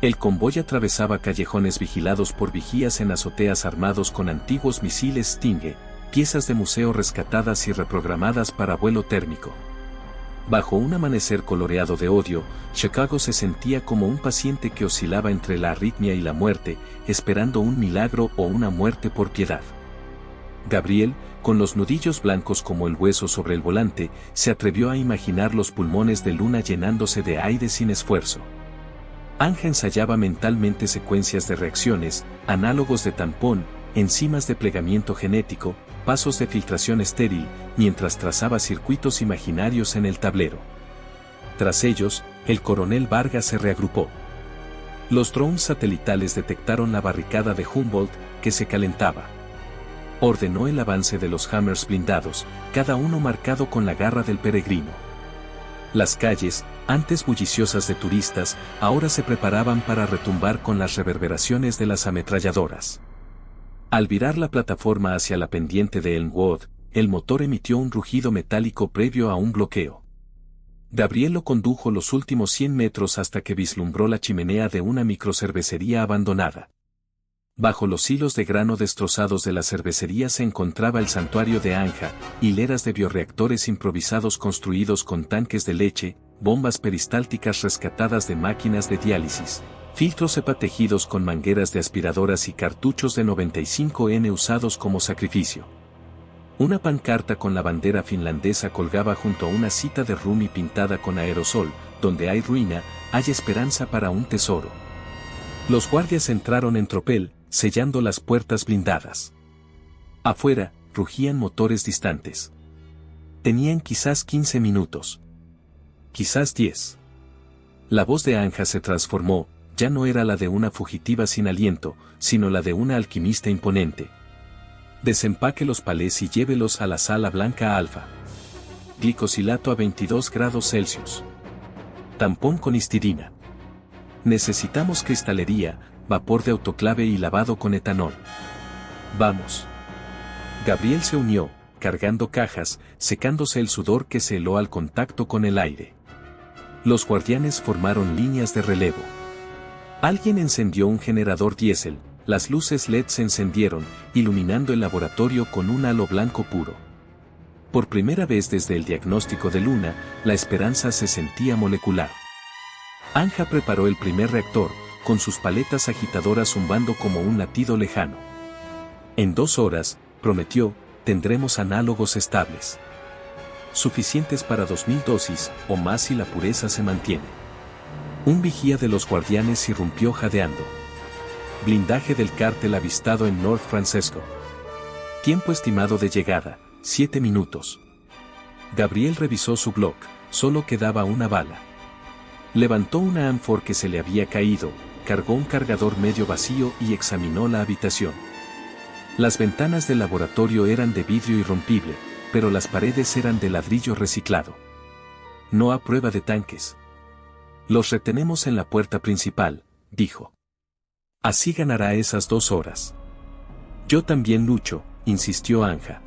El convoy atravesaba callejones vigilados por vigías en azoteas armados con antiguos misiles Stinger, piezas de museo rescatadas y reprogramadas para vuelo térmico. Bajo un amanecer coloreado de odio, Chicago se sentía como un paciente que oscilaba entre la arritmia y la muerte, esperando un milagro o una muerte por piedad. Gabriel, con los nudillos blancos como el hueso sobre el volante, se atrevió a imaginar los pulmones de Luna llenándose de aire sin esfuerzo. Anja ensayaba mentalmente secuencias de reacciones, análogos de tampón, enzimas de plegamiento genético, pasos de filtración estéril, mientras trazaba circuitos imaginarios en el tablero. Tras ellos, el coronel Vargas se reagrupó. Los drones satelitales detectaron la barricada de Humboldt, que se calentaba. Ordenó el avance de los Hammers blindados, cada uno marcado con la garra del peregrino. Las calles, antes bulliciosas de turistas, ahora se preparaban para retumbar con las reverberaciones de las ametralladoras. Al virar la plataforma hacia la pendiente de Elmwood, el motor emitió un rugido metálico previo a un bloqueo. Gabriel lo condujo los últimos 100 metros hasta que vislumbró la chimenea de una microcervecería abandonada. Bajo los hilos de grano destrozados de la cervecería se encontraba el santuario de Anja, hileras de bioreactores improvisados construidos con tanques de leche, bombas peristálticas rescatadas de máquinas de diálisis, filtros EPA tejidos con mangueras de aspiradoras y cartuchos de 95N usados como sacrificio. Una pancarta con la bandera finlandesa colgaba junto a una cita de Rumi pintada con aerosol, donde hay ruina, hay esperanza para un tesoro. Los guardias entraron en tropel, sellando las puertas blindadas. Afuera, rugían motores distantes. Tenían quizás 15 minutos. Quizás 10. La voz de Anja se transformó, ya no era la de una fugitiva sin aliento, sino la de una alquimista imponente. Desempaque los palés y llévelos a la sala blanca alfa. Glicosilato a 22 grados Celsius. Tampón con histidina. Necesitamos cristalería, vapor de autoclave y lavado con etanol. Vamos. Gabriel se unió, cargando cajas, secándose el sudor que se heló al contacto con el aire. Los guardianes formaron líneas de relevo. Alguien encendió un generador diésel, las luces LED se encendieron, iluminando el laboratorio con un halo blanco puro. Por primera vez desde el diagnóstico de Luna, la esperanza se sentía molecular. Anja preparó el primer reactor, con sus paletas agitadoras zumbando como un latido lejano. En 2 horas, prometió, tendremos análogos estables. Suficientes para 2000 dosis, o más si la pureza se mantiene. Un vigía de los guardianes irrumpió jadeando. Blindaje del cártel avistado en North Francesco. Tiempo estimado de llegada, 7 minutos. Gabriel revisó su Glock, solo quedaba una bala. Levantó una ánfora que se le había caído, cargó un cargador medio vacío y examinó la habitación. Las ventanas del laboratorio eran de vidrio irrompible, pero las paredes eran de ladrillo reciclado. No a prueba de tanques. Los retenemos en la puerta principal, dijo. Así ganará esas 2 horas. Yo también lucho, insistió Anja.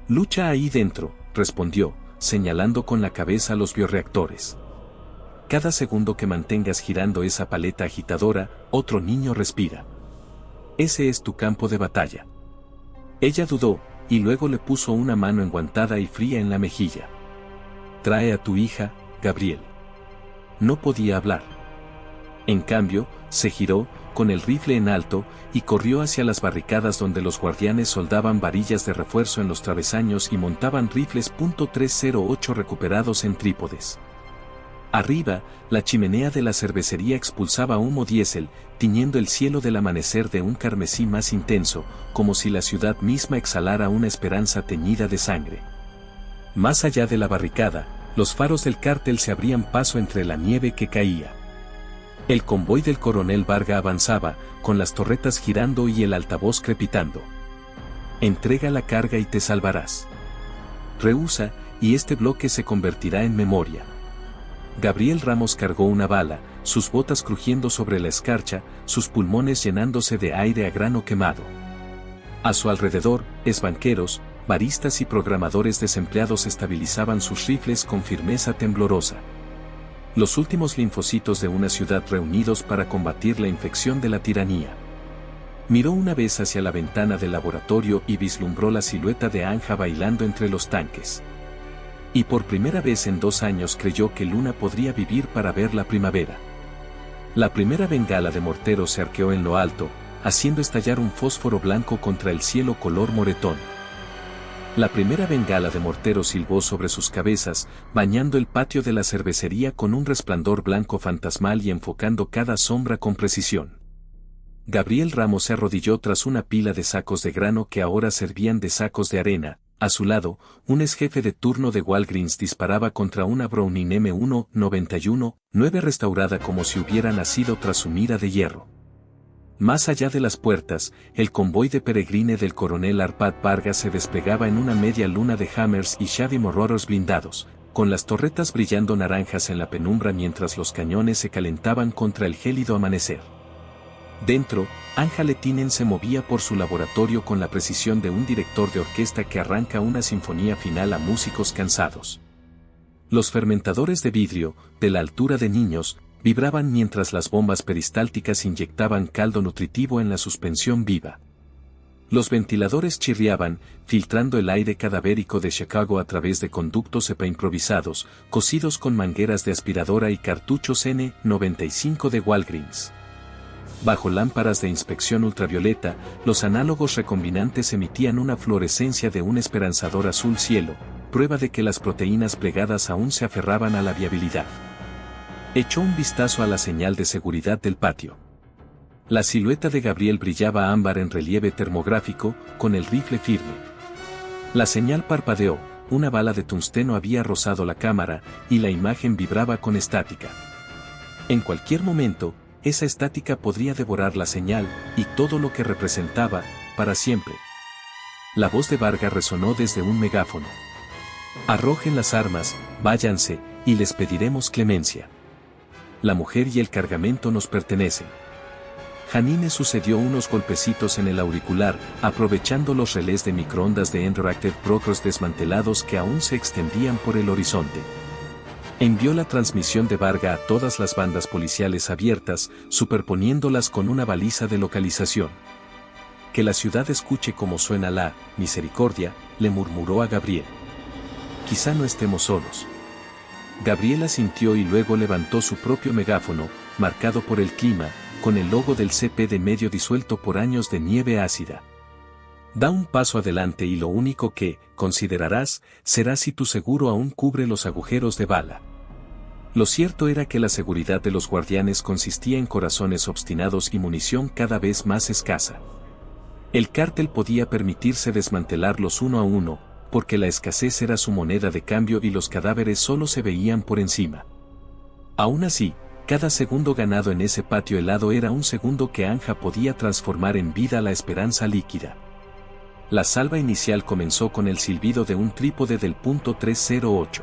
Lucha ahí dentro, respondió, señalando con la cabeza los bioreactores. Cada segundo que mantengas girando esa paleta agitadora, otro niño respira. Ese es tu campo de batalla. Ella dudó, y luego le puso una mano enguantada y fría en la mejilla. Trae a tu hija, Gabriel. No podía hablar. En cambio, se giró, con el rifle en alto, y corrió hacia las barricadas donde los guardianes soldaban varillas de refuerzo en los travesaños y montaban rifles .308 recuperados en trípodes. Arriba, la chimenea de la cervecería expulsaba humo diésel, tiñendo el cielo del amanecer de un carmesí más intenso, como si la ciudad misma exhalara una esperanza teñida de sangre. Más allá de la barricada, los faros del cártel se abrían paso entre la nieve que caía. El convoy del coronel Varga avanzaba, con las torretas girando y el altavoz crepitando. Entrega la carga y te salvarás. Rehúsa, y este bloque se convertirá en memoria. Gabriel Ramos cargó una bala, sus botas crujiendo sobre la escarcha, sus pulmones llenándose de aire a grano quemado. A su alrededor, banqueros, baristas y programadores desempleados estabilizaban sus rifles con firmeza temblorosa. Los últimos linfocitos de una ciudad reunidos para combatir la infección de la tiranía. Miró una vez hacia la ventana del laboratorio y vislumbró la silueta de Anja bailando entre los tanques. Y por primera vez en 2 años creyó que Luna podría vivir para ver la primavera. La primera bengala de mortero se arqueó en lo alto, haciendo estallar un fósforo blanco contra el cielo color moretón. La primera bengala de mortero silbó sobre sus cabezas, bañando el patio de la cervecería con un resplandor blanco fantasmal y enfocando cada sombra con precisión. Gabriel Ramos se arrodilló tras una pila de sacos de grano que ahora servían de sacos de arena. A su lado, un exjefe de turno de Walgreens disparaba contra una Browning M191, 9 restaurada como si hubiera nacido tras su mira de hierro. Más allá de las puertas, el convoy de peregrine del coronel Arpad Vargas se desplegaba en una media luna de Hammers y Shady Morroros blindados, con las torretas brillando naranjas en la penumbra mientras los cañones se calentaban contra el gélido amanecer. Dentro, Anja Lettinen se movía por su laboratorio con la precisión de un director de orquesta que arranca una sinfonía final a músicos cansados. Los fermentadores de vidrio, de la altura de niños, vibraban mientras las bombas peristálticas inyectaban caldo nutritivo en la suspensión viva. Los ventiladores chirriaban, filtrando el aire cadavérico de Chicago a través de conductos EPA improvisados, cosidos con mangueras de aspiradora y cartuchos N95 de Walgreens. Bajo lámparas de inspección ultravioleta, los análogos recombinantes emitían una fluorescencia de un esperanzador azul cielo, prueba de que las proteínas plegadas aún se aferraban a la viabilidad. Echó un vistazo a la señal de seguridad del patio. La silueta de Gabriel brillaba ámbar en relieve termográfico, con el rifle firme. La señal parpadeó, una bala de tungsteno había rozado la cámara, y la imagen vibraba con estática. En cualquier momento, esa estática podría devorar la señal, y todo lo que representaba, para siempre. La voz de Varga resonó desde un megáfono. Arrojen las armas, váyanse, y les pediremos clemencia. La mujer y el cargamento nos pertenecen. Janine sucedió unos golpecitos en el auricular, aprovechando los relés de microondas de Interactive Progress desmantelados que aún se extendían por el horizonte. Envió la transmisión de Varga a todas las bandas policiales abiertas, superponiéndolas con una baliza de localización. Que la ciudad escuche cómo suena la misericordia, le murmuró a Gabriel. Quizá no estemos solos. Gabriel asintió y luego levantó su propio megáfono, marcado por el clima, con el logo del CP de medio disuelto por años de nieve ácida. Da un paso adelante y lo único que considerarás será si tu seguro aún cubre los agujeros de bala. Lo cierto era que la seguridad de los guardianes consistía en corazones obstinados y munición cada vez más escasa. El cártel podía permitirse desmantelarlos uno a uno, porque la escasez era su moneda de cambio y los cadáveres solo se veían por encima. Aún así, cada segundo ganado en ese patio helado era un segundo que Anja podía transformar en vida la esperanza líquida. La salva inicial comenzó con el silbido de un trípode del .308.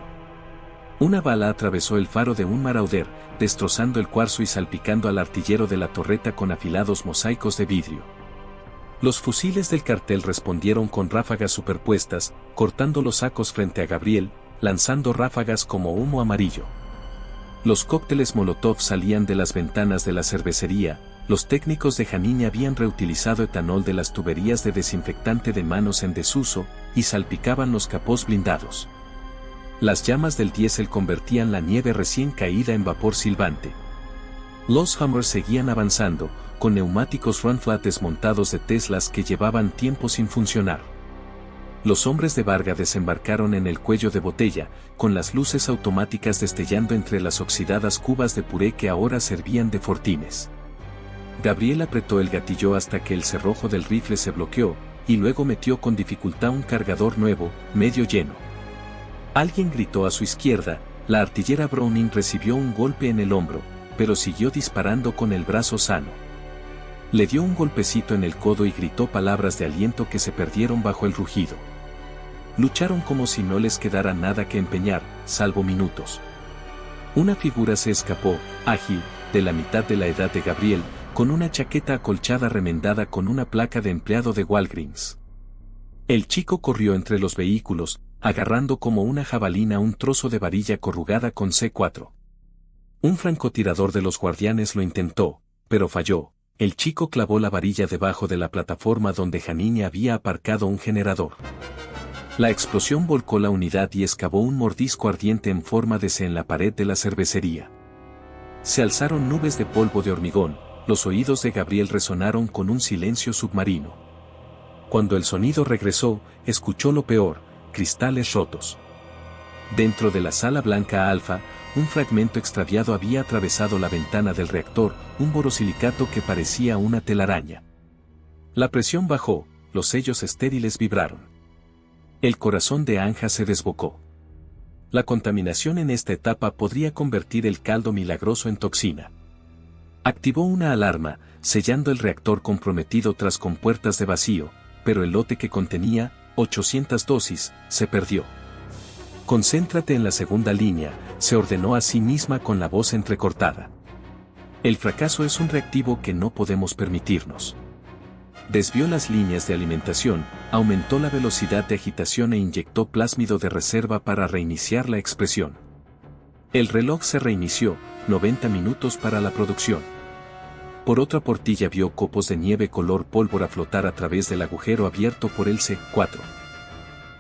Una bala atravesó el faro de un marauder, destrozando el cuarzo y salpicando al artillero de la torreta con afilados mosaicos de vidrio. Los fusiles del cartel respondieron con ráfagas superpuestas, cortando los sacos frente a Gabriel, lanzando ráfagas como humo amarillo. Los cócteles Molotov salían de las ventanas de la cervecería. Los técnicos de Janine habían reutilizado etanol de las tuberías de desinfectante de manos en desuso, y salpicaban los capós blindados. Las llamas del diésel convertían la nieve recién caída en vapor silbante. Los Hummers seguían avanzando, con neumáticos Run-Flat desmontados de Teslas que llevaban tiempo sin funcionar. Los hombres de Varga desembarcaron en el cuello de botella, con las luces automáticas destellando entre las oxidadas cubas de puré que ahora servían de fortines. Gabriel apretó el gatillo hasta que el cerrojo del rifle se bloqueó, y luego metió con dificultad un cargador nuevo, medio lleno. Alguien gritó a su izquierda, la artillera Browning recibió un golpe en el hombro, pero siguió disparando con el brazo sano. Le dio un golpecito en el codo y gritó palabras de aliento que se perdieron bajo el rugido. Lucharon como si no les quedara nada que empeñar, salvo minutos. Una figura se escapó, ágil, de la mitad de la edad de Gabriel, con una chaqueta acolchada remendada con una placa de empleado de Walgreens. El chico corrió entre los vehículos, agarrando como una jabalina un trozo de varilla corrugada con C4. Un francotirador de los guardianes lo intentó, pero falló. El chico clavó la varilla debajo de la plataforma donde Janine había aparcado un generador. La explosión volcó la unidad y excavó un mordisco ardiente en forma de C en la pared de la cervecería. Se alzaron nubes de polvo de hormigón, los oídos de Gabriel resonaron con un silencio submarino. Cuando el sonido regresó, escuchó lo peor, cristales rotos. Dentro de la sala blanca alfa, un fragmento extraviado había atravesado la ventana del reactor, un borosilicato que parecía una telaraña. La presión bajó, los sellos estériles vibraron. El corazón de Anja se desbocó. La contaminación en esta etapa podría convertir el caldo milagroso en toxina. Activó una alarma, sellando el reactor comprometido tras compuertas de vacío, pero el lote que contenía 800 dosis se perdió. Concéntrate en la segunda línea, se ordenó a sí misma con la voz entrecortada. El fracaso es un reactivo que no podemos permitirnos. Desvió las líneas de alimentación, aumentó la velocidad de agitación e inyectó plásmido de reserva para reiniciar la expresión. El reloj se reinició, 90 minutos para la producción. Por otra portilla vio copos de nieve color pólvora flotar a través del agujero abierto por el C4.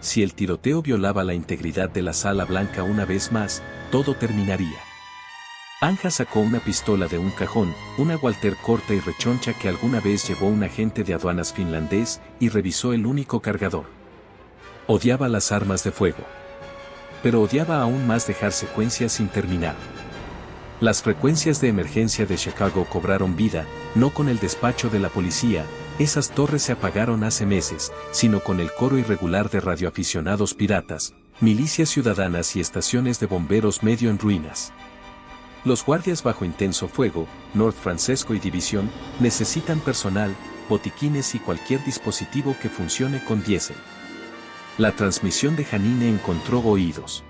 Si el tiroteo violaba la integridad de la sala blanca una vez más, todo terminaría. Anja sacó una pistola de un cajón, una Walter corta y rechoncha que alguna vez llevó un agente de aduanas finlandés, y revisó el único cargador. Odiaba las armas de fuego. Pero odiaba aún más dejar secuencias sin terminar. Las frecuencias de emergencia de Chicago cobraron vida, no con el despacho de la policía, esas torres se apagaron hace meses, sino con el coro irregular de radioaficionados piratas, milicias ciudadanas y estaciones de bomberos medio en ruinas. Los guardias bajo intenso fuego, North Francesco y División, necesitan personal, botiquines y cualquier dispositivo que funcione con diésel. La transmisión de Janine encontró oídos.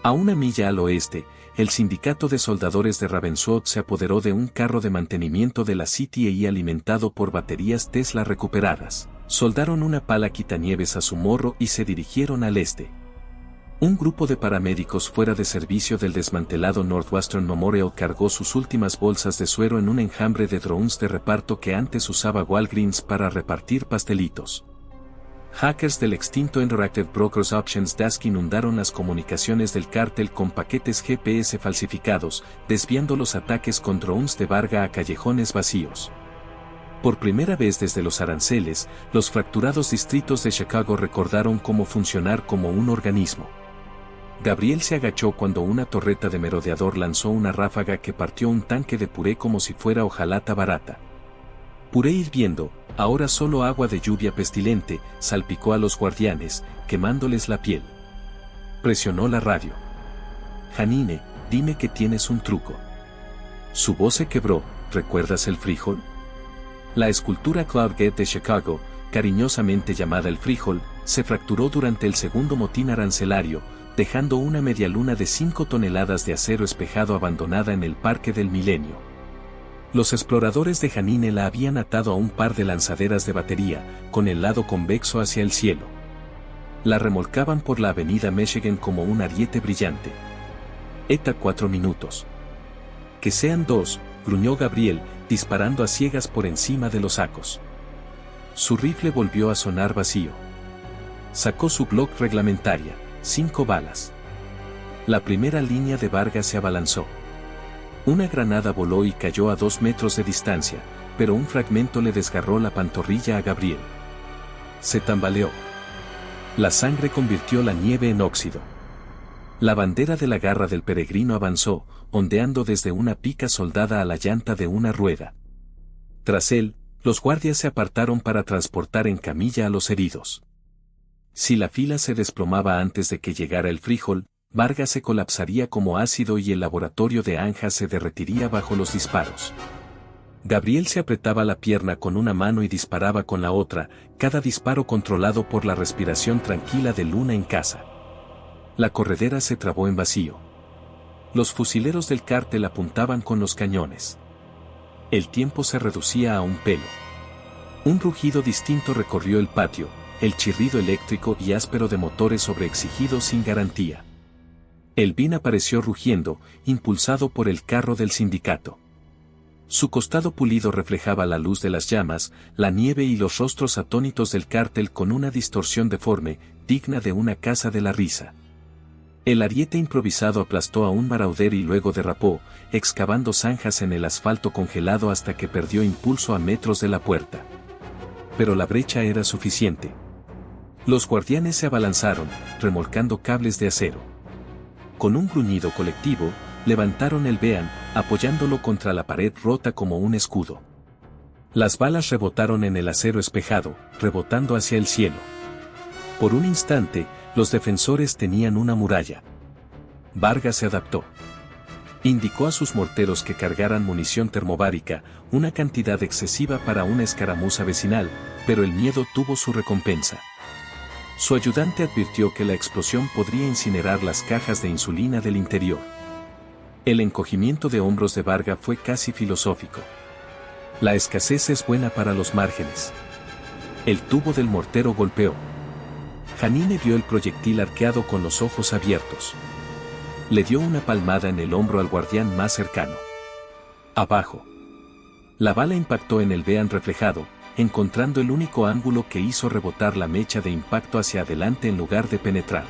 A una milla al oeste, el sindicato de soldadores de Ravenswood se apoderó de un carro de mantenimiento de la CTI alimentado por baterías Tesla recuperadas. Soldaron una pala quitanieves a su morro y se dirigieron al este. Un grupo de paramédicos fuera de servicio del desmantelado Northwestern Memorial cargó sus últimas bolsas de suero en un enjambre de drones de reparto que antes usaba Walgreens para repartir pastelitos. Hackers del extinto Interactive Brokers Options Desk inundaron las comunicaciones del cártel con paquetes GPS falsificados, desviando los ataques con drones de Varga a callejones vacíos. Por primera vez desde los aranceles, los fracturados distritos de Chicago recordaron cómo funcionar como un organismo. Gabriel se agachó cuando una torreta de merodeador lanzó una ráfaga que partió un tanque de puré como si fuera hojalata barata. Puré hirviendo, ahora solo agua de lluvia pestilente, salpicó a los guardianes, quemándoles la piel. Presionó la radio. Janine, dime que tienes un truco. Su voz se quebró, ¿recuerdas el frijol? La escultura Cloudgate de Chicago, cariñosamente llamada el frijol, se fracturó durante el segundo motín arancelario, dejando una medialuna de 5 toneladas de acero espejado abandonada en el Parque del Milenio. Los exploradores de Janine la habían atado a un par de lanzaderas de batería, con el lado convexo hacia el cielo. La remolcaban por la avenida Michigan como un ariete brillante. Eta 4 minutos. Que sean 2, gruñó Gabriel, disparando a ciegas por encima de los sacos. Su rifle volvió a sonar vacío. Sacó su Glock reglamentaria, 5 balas. La primera línea de Vargas se abalanzó. Una granada voló y cayó a 2 metros de distancia, pero un fragmento le desgarró la pantorrilla a Gabriel. Se tambaleó. La sangre convirtió la nieve en óxido. La bandera de la garra del peregrino avanzó, ondeando desde una pica soldada a la llanta de una rueda. Tras él, los guardias se apartaron para transportar en camilla a los heridos. Si la fila se desplomaba antes de que llegara el frijol, Vargas se colapsaría como ácido y el laboratorio de Anja se derretiría bajo los disparos. Gabriel se apretaba la pierna con una mano y disparaba con la otra, cada disparo controlado por la respiración tranquila de Luna en casa. La corredera se trabó en vacío. Los fusileros del cártel apuntaban con los cañones. El tiempo se reducía a un pelo. Un rugido distinto recorrió el patio, el chirrido eléctrico y áspero de motores sobreexigidos sin garantía. Elvin apareció rugiendo, impulsado por el carro del sindicato. Su costado pulido reflejaba la luz de las llamas, la nieve y los rostros atónitos del cártel con una distorsión deforme, digna de una casa de la risa. El ariete improvisado aplastó a un marauder y luego derrapó, excavando zanjas en el asfalto congelado hasta que perdió impulso a metros de la puerta. Pero la brecha era suficiente. Los guardianes se abalanzaron, remolcando cables de acero. Con un gruñido colectivo, levantaron el Bean, apoyándolo contra la pared rota como un escudo. Las balas rebotaron en el acero espejado, rebotando hacia el cielo. Por un instante, los defensores tenían una muralla. Vargas se adaptó. Indicó a sus morteros que cargaran munición termobárica, una cantidad excesiva para una escaramuza vecinal, pero el miedo tuvo su recompensa. Su ayudante advirtió que la explosión podría incinerar las cajas de insulina del interior. El encogimiento de hombros de Vargas fue casi filosófico. La escasez es buena para los márgenes. El tubo del mortero golpeó. Janine vio el proyectil arqueado con los ojos abiertos. Le dio una palmada en el hombro al guardián más cercano. Abajo. La bala impactó en el Bean reflejado, encontrando el único ángulo que hizo rebotar la mecha de impacto hacia adelante en lugar de penetrar.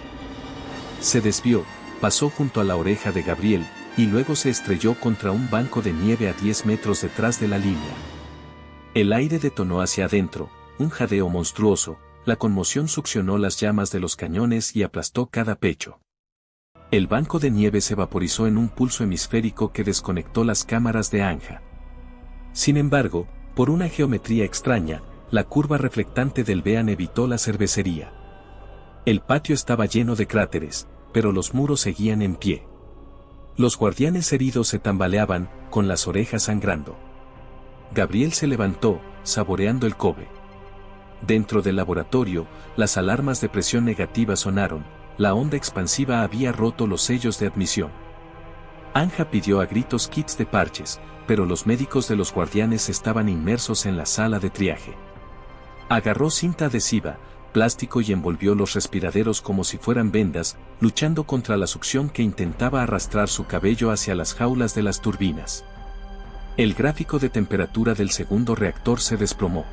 Se desvió, pasó junto a la oreja de Gabriel, y luego se estrelló contra un banco de nieve a 10 metros detrás de la línea. El aire detonó hacia adentro, un jadeo monstruoso, la conmoción succionó las llamas de los cañones y aplastó cada pecho. El banco de nieve se vaporizó en un pulso hemisférico que desconectó las cámaras de Anja. Sin embargo, por una geometría extraña, la curva reflectante del Bean evitó la cervecería. El patio estaba lleno de cráteres, pero los muros seguían en pie. Los guardianes heridos se tambaleaban, con las orejas sangrando. Gabriel se levantó, saboreando el cobe. Dentro del laboratorio, las alarmas de presión negativa sonaron, la onda expansiva había roto los sellos de admisión. Anja pidió a gritos kits de parches, pero los médicos de los guardianes estaban inmersos en la sala de triaje. Agarró cinta adhesiva, plástico y envolvió los respiraderos como si fueran vendas, luchando contra la succión que intentaba arrastrar su cabello hacia las jaulas de las turbinas. El gráfico de temperatura del segundo reactor se desplomó.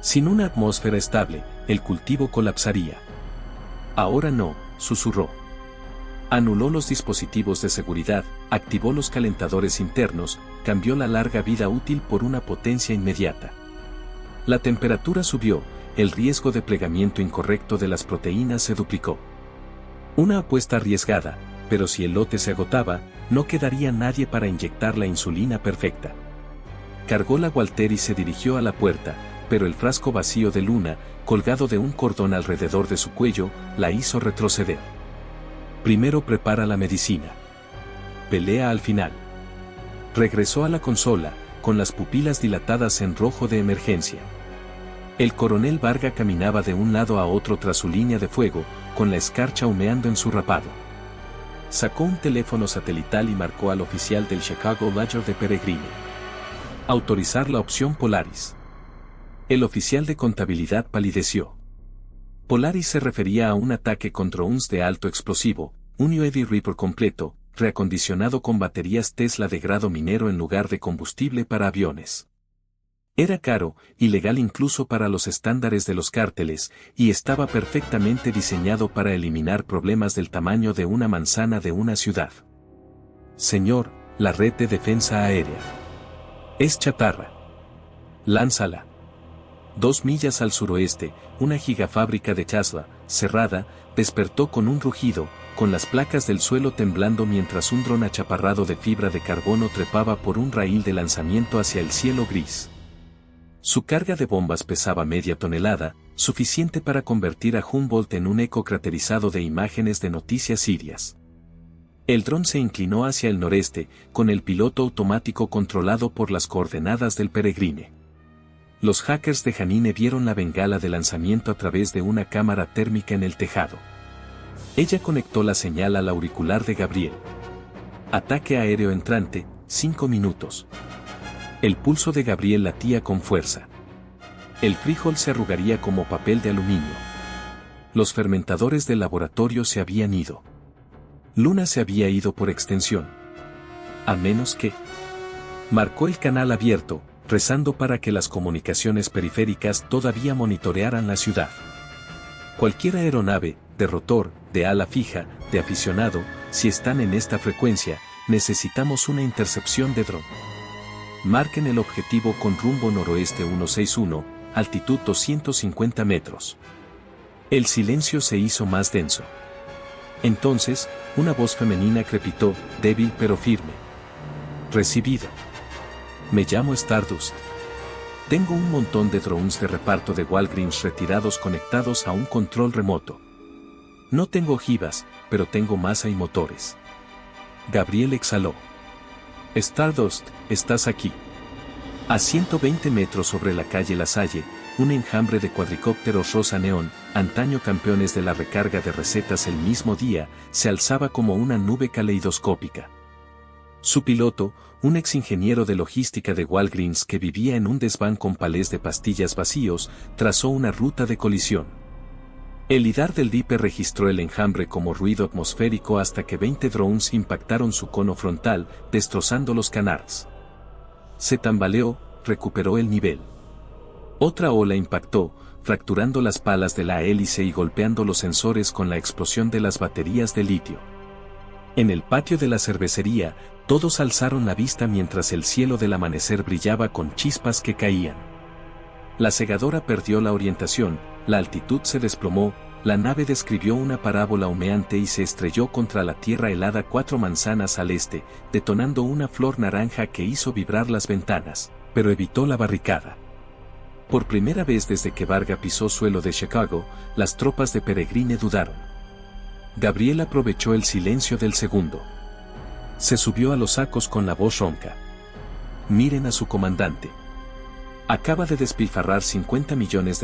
Sin una atmósfera estable, el cultivo colapsaría. Ahora no, susurró. Anuló los dispositivos de seguridad, activó los calentadores internos, cambió la larga vida útil por una potencia inmediata. La temperatura subió, el riesgo de plegamiento incorrecto de las proteínas se duplicó. Una apuesta arriesgada, pero si el lote se agotaba, no quedaría nadie para inyectar la insulina perfecta. Cargó la Walter y se dirigió a la puerta, pero el frasco vacío de Luna, colgado de un cordón alrededor de su cuello, la hizo retroceder. Primero prepara la medicina. Pelea al final. Regresó a la consola, con las pupilas dilatadas en rojo de emergencia. El coronel Varga caminaba de un lado a otro tras su línea de fuego, con la escarcha humeando en su rapado. Sacó un teléfono satelital y marcó al oficial del Chicago Ledger de Peregrine. Autorizar la opción Polaris. El oficial de contabilidad palideció. Polaris se refería a un ataque con drones de alto explosivo, un UAV Reaper completo, reacondicionado con baterías Tesla de grado minero en lugar de combustible para aviones. Era caro, ilegal incluso para los estándares de los cárteles, y estaba perfectamente diseñado para eliminar problemas del tamaño de una manzana de una ciudad. Señor, la red de defensa aérea. Es chatarra. Lánzala. 2 millas al suroeste, una gigafábrica de Chasva, cerrada, despertó con un rugido, con las placas del suelo temblando mientras un dron achaparrado de fibra de carbono trepaba por un raíl de lanzamiento hacia el cielo gris. Su carga de bombas pesaba media tonelada, suficiente para convertir a Humboldt en un eco craterizado de imágenes de noticias sirias. El dron se inclinó hacia el noreste, con el piloto automático controlado por las coordenadas del Peregrine. Los hackers de Janine vieron la bengala de lanzamiento a través de una cámara térmica en el tejado. Ella conectó la señal al auricular de Gabriel. Ataque aéreo entrante, 5 minutos. El pulso de Gabriel latía con fuerza. El frijol se arrugaría como papel de aluminio. Los fermentadores del laboratorio se habían ido. Luna se había ido por extensión. A menos que... Marcó el canal abierto, rezando para que las comunicaciones periféricas todavía monitorearan la ciudad. Cualquier aeronave, de rotor, de ala fija, de aficionado, si están en esta frecuencia, necesitamos una intercepción de dron. Marquen el objetivo con rumbo noroeste 161, altitud 250 metros. El silencio se hizo más denso. Entonces, una voz femenina crepitó, débil pero firme. Recibido. Me llamo Stardust. Tengo un montón de drones de reparto de Walgreens retirados conectados a un control remoto. No tengo ojivas, pero tengo masa y motores. Gabriel exhaló. Stardust, estás aquí. A 120 metros sobre la calle La Salle, un enjambre de cuadricópteros rosa neón, antaño campeones de la recarga de recetas el mismo día, se alzaba como una nube caleidoscópica. Su piloto, un exingeniero de logística de Walgreens que vivía en un desván con palés de pastillas vacíos, trazó una ruta de colisión. El lidar del Viper registró el enjambre como ruido atmosférico hasta que 20 drones impactaron su cono frontal, destrozando los canards. Se tambaleó, recuperó el nivel. Otra ola impactó, fracturando las palas de la hélice y golpeando los sensores con la explosión de las baterías de litio. En el patio de la cervecería, todos alzaron la vista mientras el cielo del amanecer brillaba con chispas que caían. La segadora perdió la orientación, la altitud se desplomó, la nave describió una parábola humeante y se estrelló contra la tierra helada 4 manzanas al este, detonando una flor naranja que hizo vibrar las ventanas, pero evitó la barricada. Por primera vez desde que Varga pisó suelo de Chicago, las tropas de Peregrine dudaron. Gabriel aprovechó el silencio del segundo. Se subió a los sacos con la voz ronca. Miren a su comandante. Acaba de despilfarrar $50 millones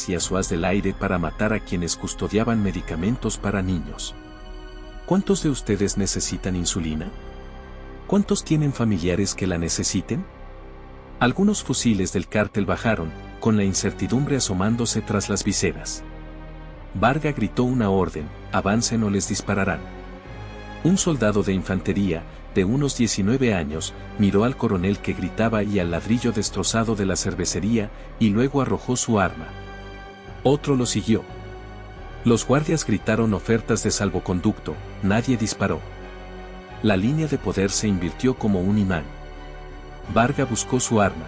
y a su haz del aire para matar a quienes custodiaban medicamentos para niños. ¿Cuántos de ustedes necesitan insulina? ¿Cuántos tienen familiares que la necesiten? Algunos fusiles del cártel bajaron, con la incertidumbre asomándose tras las viseras. Varga gritó una orden: avancen o les dispararán. Un soldado de infantería, de unos 19 años, miró al coronel que gritaba y al ladrillo destrozado de la cervecería, y luego arrojó su arma. Otro lo siguió. Los guardias gritaron ofertas de salvoconducto, nadie disparó. La línea de poder se invirtió como un imán. Varga buscó su arma.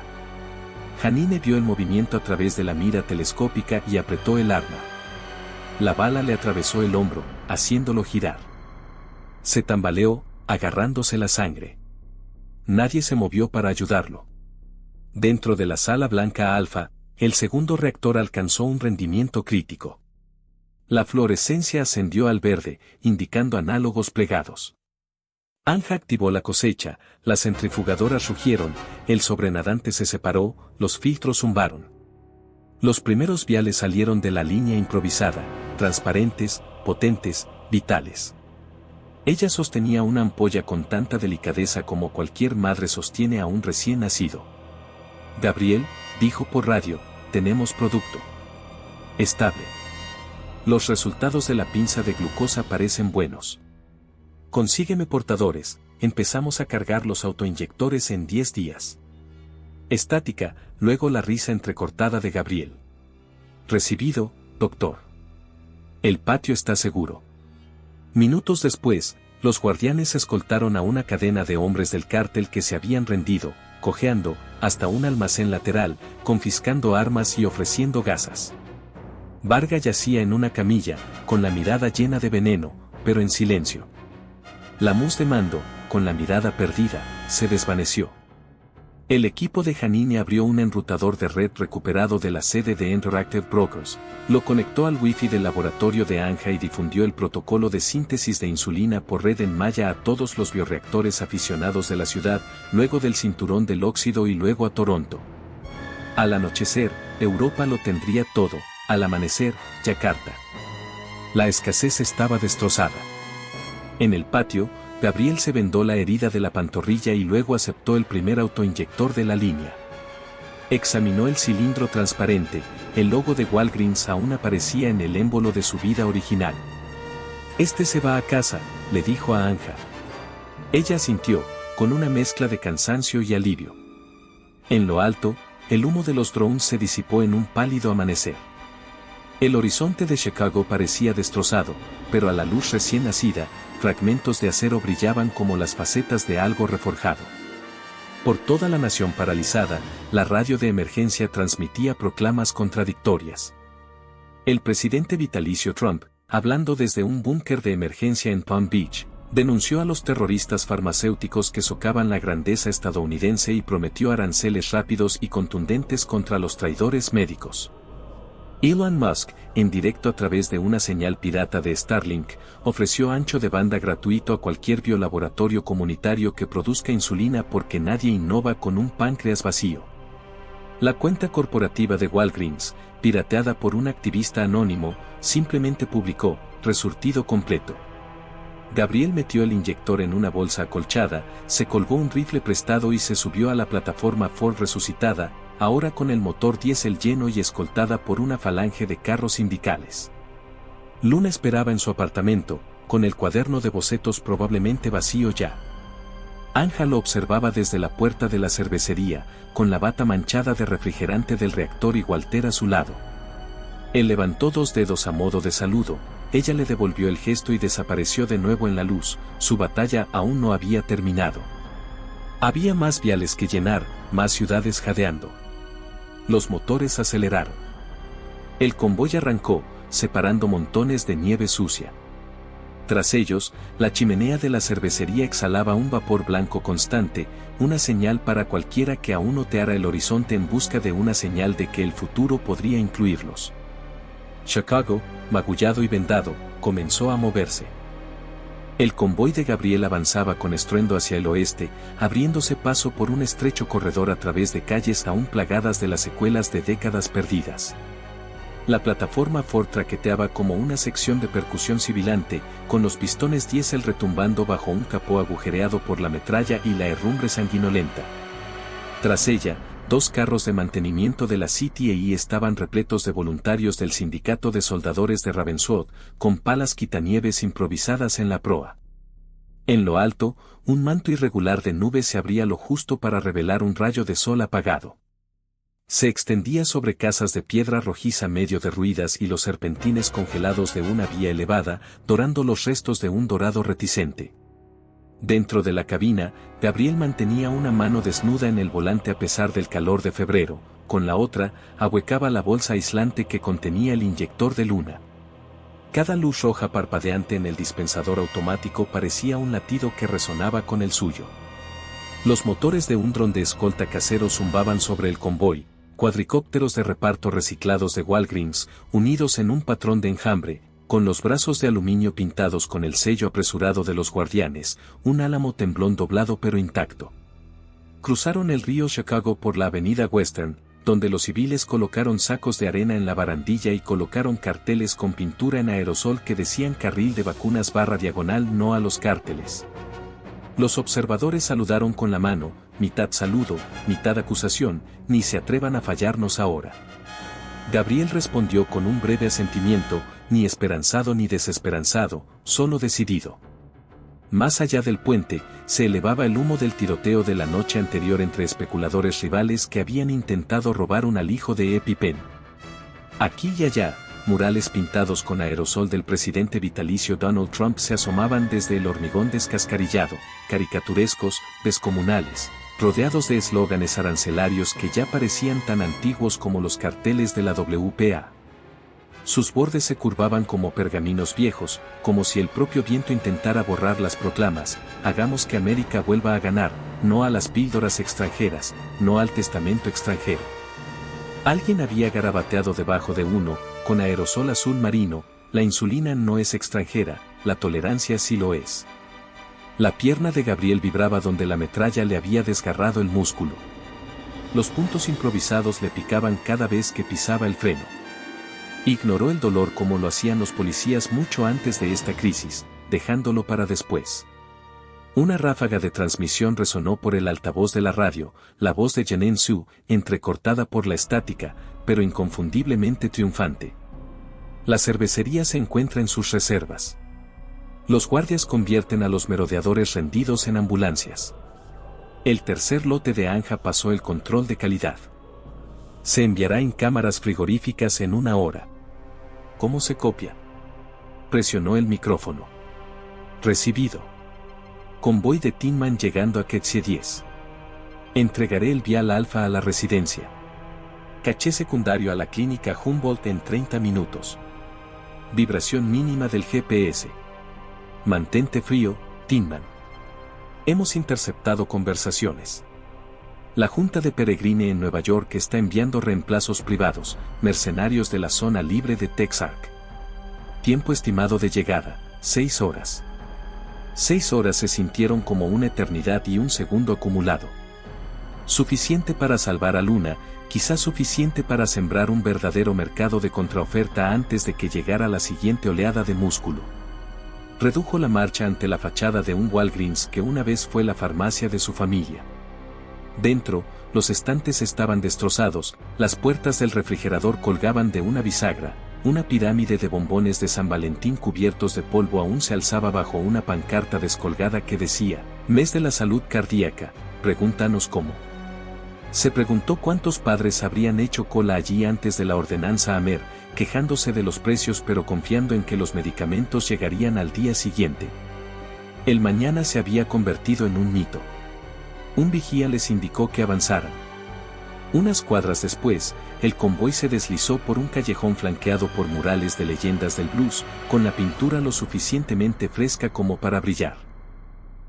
Janine vio el movimiento a través de la mira telescópica y apretó el arma. La bala le atravesó el hombro, haciéndolo girar. Se tambaleó, agarrándose la sangre. Nadie se movió para ayudarlo. Dentro de la sala blanca alfa, el segundo reactor alcanzó un rendimiento crítico. La fluorescencia ascendió al verde, indicando análogos plegados. Anja activó la cosecha, las centrifugadoras rugieron, el sobrenadante se separó, los filtros zumbaron. Los primeros viales salieron de la línea improvisada, transparentes, potentes, vitales. Ella sostenía una ampolla con tanta delicadeza como cualquier madre sostiene a un recién nacido. Gabriel, dijo por radio, tenemos producto. Estable. Los resultados de la pinza de glucosa parecen buenos. Consígueme portadores, empezamos a cargar los autoinyectores en 10 días. Estática, luego la risa entrecortada de Gabriel. Recibido, doctor. El patio está seguro. Minutos después, Los guardianes escoltaron a una cadena de hombres del cártel que se habían rendido, cojeando, hasta un almacén lateral, confiscando armas y ofreciendo gasas. Varga yacía en una camilla, con la mirada llena de veneno, pero en silencio. La mus de mando, con la mirada perdida, se desvaneció. El equipo de Janine abrió un enrutador de red recuperado de la sede de Interactive Brokers, lo conectó al wifi del laboratorio de Anja y difundió el protocolo de síntesis de insulina por red en malla a todos los bioreactores aficionados de la ciudad, luego del cinturón del óxido y luego a Toronto. Al anochecer, Europa lo tendría todo, al amanecer, Yakarta. La escasez estaba destrozada. En el patio, Gabriel se vendó la herida de la pantorrilla y luego aceptó el primer autoinyector de la línea. Examinó el cilindro transparente, el logo de Walgreens aún aparecía en el émbolo de su vida original. «Este se va a casa», le dijo a Anja. Ella asintió, con una mezcla de cansancio y alivio. En lo alto, el humo de los drones se disipó en un pálido amanecer. El horizonte de Chicago parecía destrozado, pero a la luz recién nacida, fragmentos de acero brillaban como las facetas de algo reforjado. Por toda la nación paralizada, la radio de emergencia transmitía proclamas contradictorias. El presidente vitalicio Trump, hablando desde un búnker de emergencia en Palm Beach, denunció a los terroristas farmacéuticos que socavan la grandeza estadounidense y prometió aranceles rápidos y contundentes contra los traidores médicos. Elon Musk, en directo a través de una señal pirata de Starlink, ofreció ancho de banda gratuito a cualquier biolaboratorio comunitario que produzca insulina porque nadie innova con un páncreas vacío. La cuenta corporativa de Walgreens, pirateada por un activista anónimo, simplemente publicó, resurtido completo. Gabriel metió el inyector en una bolsa acolchada, se colgó un rifle prestado y se subió a la plataforma Ford resucitada, ahora con el motor diésel lleno y escoltada por una falange de carros sindicales. Luna esperaba en su apartamento, con el cuaderno de bocetos probablemente vacío ya. Anja lo observaba desde la puerta de la cervecería, con la bata manchada de refrigerante del reactor y Walter a su lado. Él levantó 2 dedos a modo de saludo, ella le devolvió el gesto y desapareció de nuevo en la luz, su batalla aún no había terminado. Había más viales que llenar, más ciudades jadeando. Los motores aceleraron. El convoy arrancó, separando montones de nieve sucia. Tras ellos, la chimenea de la cervecería exhalaba un vapor blanco constante, una señal para cualquiera que aún oteara el horizonte en busca de una señal de que el futuro podría incluirlos. Chicago, magullado y vendado, comenzó a moverse. El convoy de Gabriel avanzaba con estruendo hacia el oeste, abriéndose paso por un estrecho corredor a través de calles aún plagadas de las secuelas de décadas perdidas. La plataforma Ford traqueteaba como una sección de percusión sibilante, con los pistones diésel retumbando bajo un capó agujereado por la metralla y la herrumbre sanguinolenta. Tras ella, 2 carros de mantenimiento de la CTAE estaban repletos de voluntarios del sindicato de soldadores de Ravenswood, con palas quitanieves improvisadas en la proa. En lo alto, un manto irregular de nubes se abría lo justo para revelar un rayo de sol apagado. Se extendía sobre casas de piedra rojiza medio derruidas y los serpentines congelados de una vía elevada, dorando los restos de un dorado reticente. Dentro de la cabina, Gabriel mantenía una mano desnuda en el volante a pesar del calor de febrero, con la otra, ahuecaba la bolsa aislante que contenía el inyector de Luna. Cada luz roja parpadeante en el dispensador automático parecía un latido que resonaba con el suyo. Los motores de un dron de escolta casero zumbaban sobre el convoy, cuadricópteros de reparto reciclados de Walgreens, unidos en un patrón de enjambre, con los brazos de aluminio pintados con el sello apresurado de los guardianes, un álamo temblón doblado pero intacto. Cruzaron el río Chicago por la avenida Western, donde los civiles colocaron sacos de arena en la barandilla y colocaron carteles con pintura en aerosol que decían carril de vacunas /diagonal no a los cárteles. Los observadores saludaron con la mano, mitad saludo, mitad acusación, ni se atrevan a fallarnos ahora. Gabriel respondió con un breve asentimiento, ni esperanzado ni desesperanzado, solo decidido. Más allá del puente, se elevaba el humo del tiroteo de la noche anterior entre especuladores rivales que habían intentado robar un alijo de EpiPen. Aquí y allá, murales pintados con aerosol del presidente vitalicio Donald Trump se asomaban desde el hormigón descascarillado, caricaturescos, descomunales, rodeados de eslóganes arancelarios que ya parecían tan antiguos como los carteles de la WPA. Sus bordes se curvaban como pergaminos viejos, como si el propio viento intentara borrar las proclamas: hagamos que América vuelva a ganar, no a las píldoras extranjeras, no al testamento extranjero. Alguien había garabateado debajo de uno, con aerosol azul marino: la insulina no es extranjera, la tolerancia sí lo es. La pierna de Gabriel vibraba donde la metralla le había desgarrado el músculo. Los puntos improvisados le picaban cada vez que pisaba el freno. Ignoró el dolor como lo hacían los policías mucho antes de esta crisis, dejándolo para después. Una ráfaga de transmisión resonó por el altavoz de la radio, la voz de Jeanne Sue, entrecortada por la estática, pero inconfundiblemente triunfante. La cervecería se encuentra en sus reservas. Los guardias convierten a los merodeadores rendidos en ambulancias. El tercer lote de Anja pasó el control de calidad. Se enviará en cámaras frigoríficas en 1 hora. ¿Cómo se copia? Presionó el micrófono. Recibido. Convoy de Tinman llegando a Ketsie 10. Entregaré el vial alfa a la residencia. Caché secundario a la clínica Humboldt en 30 minutos. Vibración mínima del GPS. Mantente frío, Tinman. Hemos interceptado conversaciones. La Junta de Peregrine en Nueva York está enviando reemplazos privados, mercenarios de la zona libre de Texark. Tiempo estimado de llegada, 6 horas. 6 horas se sintieron como una eternidad y un segundo acumulado. Suficiente para salvar a Luna, quizás suficiente para sembrar un verdadero mercado de contraoferta antes de que llegara la siguiente oleada de músculo. Redujo la marcha ante la fachada de un Walgreens que una vez fue la farmacia de su familia. Dentro, los estantes estaban destrozados, las puertas del refrigerador colgaban de una bisagra, una pirámide de bombones de San Valentín cubiertos de polvo aún se alzaba bajo una pancarta descolgada que decía: Mes de la salud cardíaca, pregúntanos cómo. Se preguntó cuántos padres habrían hecho cola allí antes de la ordenanza Amer, quejándose de los precios pero confiando en que los medicamentos llegarían al día siguiente. El mañana se había convertido en un mito. Un vigía les indicó que avanzaran. Unas cuadras después, el convoy se deslizó por un callejón flanqueado por murales de leyendas del blues, con la pintura lo suficientemente fresca como para brillar.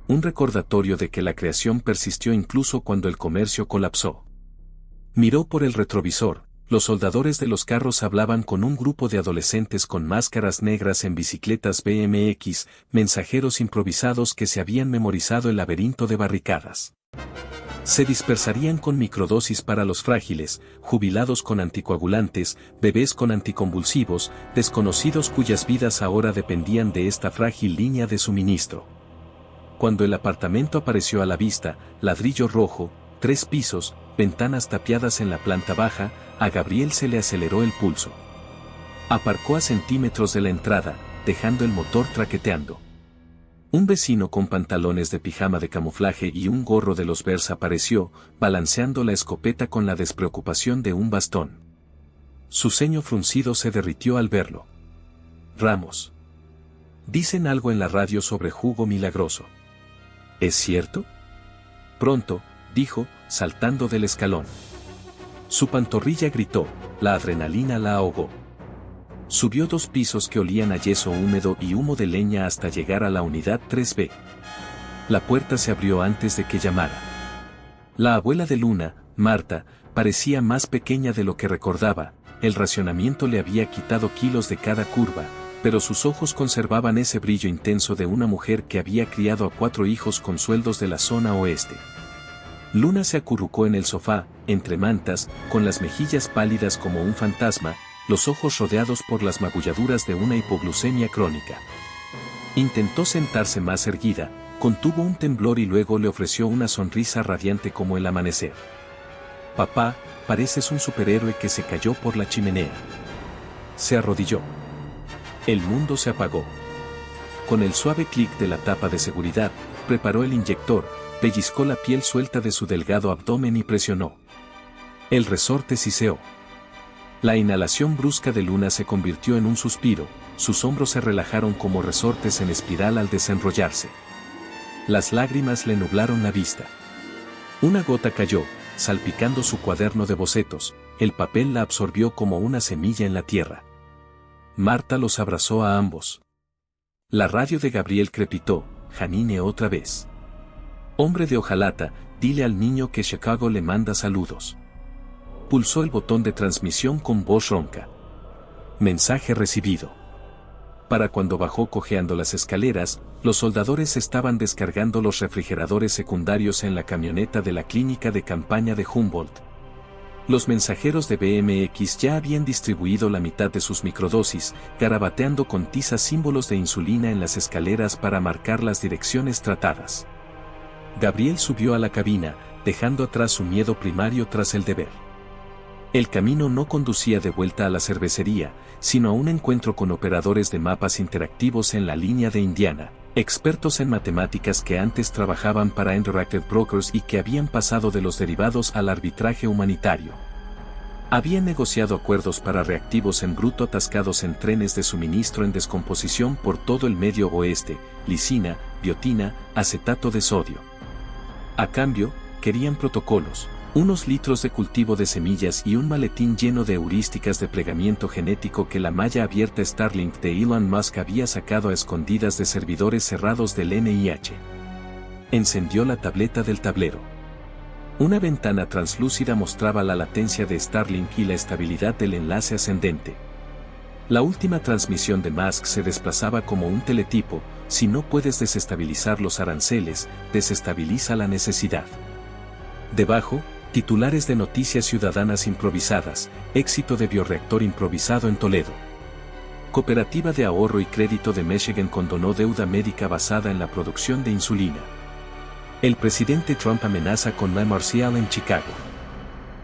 Un recordatorio de que la creación persistió incluso cuando el comercio colapsó. Miró por el retrovisor. Los soldadores de los carros hablaban con un grupo de adolescentes con máscaras negras en bicicletas BMX, mensajeros improvisados que se habían memorizado el laberinto de barricadas. Se dispersarían con microdosis para los frágiles, jubilados con anticoagulantes, bebés con anticonvulsivos, desconocidos cuyas vidas ahora dependían de esta frágil línea de suministro. Cuando el apartamento apareció a la vista, ladrillo rojo, 3 pisos, ventanas tapiadas en la planta baja, a Gabriel se le aceleró el pulso. Aparcó a centímetros de la entrada, dejando el motor traqueteando. Un vecino con pantalones de pijama de camuflaje y un gorro de los Bears apareció, balanceando la escopeta con la despreocupación de un bastón. Su ceño fruncido se derritió al verlo. Ramos. Dicen algo en la radio sobre jugo milagroso. ¿Es cierto? Pronto, dijo, saltando del escalón. Su pantorrilla gritó, la adrenalina la ahogó. Subió 2 pisos que olían a yeso húmedo y humo de leña hasta llegar a la unidad 3B. La puerta se abrió antes de que llamara. La abuela de Luna, Marta, parecía más pequeña de lo que recordaba. El racionamiento le había quitado kilos de cada curva, pero sus ojos conservaban ese brillo intenso de una mujer que había criado a 4 hijos con sueldos de la zona oeste. Luna se acurrucó en el sofá, entre mantas, con las mejillas pálidas como un fantasma, los ojos rodeados por las magulladuras de una hipoglucemia crónica. Intentó sentarse más erguida, contuvo un temblor y luego le ofreció una sonrisa radiante como el amanecer. Papá, pareces un superhéroe que se cayó por la chimenea. Se arrodilló. El mundo se apagó. Con el suave clic de la tapa de seguridad, preparó el inyector, pellizcó la piel suelta de su delgado abdomen y presionó. El resorte siseó. La inhalación brusca de Luna se convirtió en un suspiro, sus hombros se relajaron como resortes en espiral al desenrollarse. Las lágrimas le nublaron la vista. Una gota cayó, salpicando su cuaderno de bocetos, el papel la absorbió como una semilla en la tierra. Marta los abrazó a ambos. La radio de Gabriel crepitó, Janine otra vez. Hombre de hojalata, dile al niño que Chicago le manda saludos. Pulsó el botón de transmisión con voz ronca. Mensaje recibido. Para cuando bajó cojeando las escaleras, los soldadores estaban descargando los refrigeradores secundarios en la camioneta de la clínica de campaña de Humboldt. Los mensajeros de BMX ya habían distribuido la mitad de sus microdosis, garabateando con tiza símbolos de insulina en las escaleras para marcar las direcciones tratadas. Gabriel subió a la cabina, dejando atrás su miedo primario tras el deber. El camino no conducía de vuelta a la cervecería, sino a un encuentro con operadores de mapas interactivos en la línea de Indiana, expertos en matemáticas que antes trabajaban para Interactive Brokers y que habían pasado de los derivados al arbitraje humanitario. Habían negociado acuerdos para reactivos en bruto atascados en trenes de suministro en descomposición por todo el Medio Oeste, lisina, biotina, acetato de sodio. A cambio, querían protocolos, unos litros de cultivo de semillas y un maletín lleno de heurísticas de plegamiento genético que la malla abierta Starlink de Elon Musk había sacado a escondidas de servidores cerrados del NIH. Encendió la tableta del tablero. Una ventana translúcida mostraba la latencia de Starlink y la estabilidad del enlace ascendente. La última transmisión de Musk se desplazaba como un teletipo: si no puedes desestabilizar los aranceles, desestabiliza la necesidad. Debajo, titulares de noticias ciudadanas improvisadas: éxito de bioreactor improvisado en Toledo. Cooperativa de ahorro y crédito de Michigan condonó deuda médica basada en la producción de insulina. El presidente Trump amenaza con la marcial en Chicago.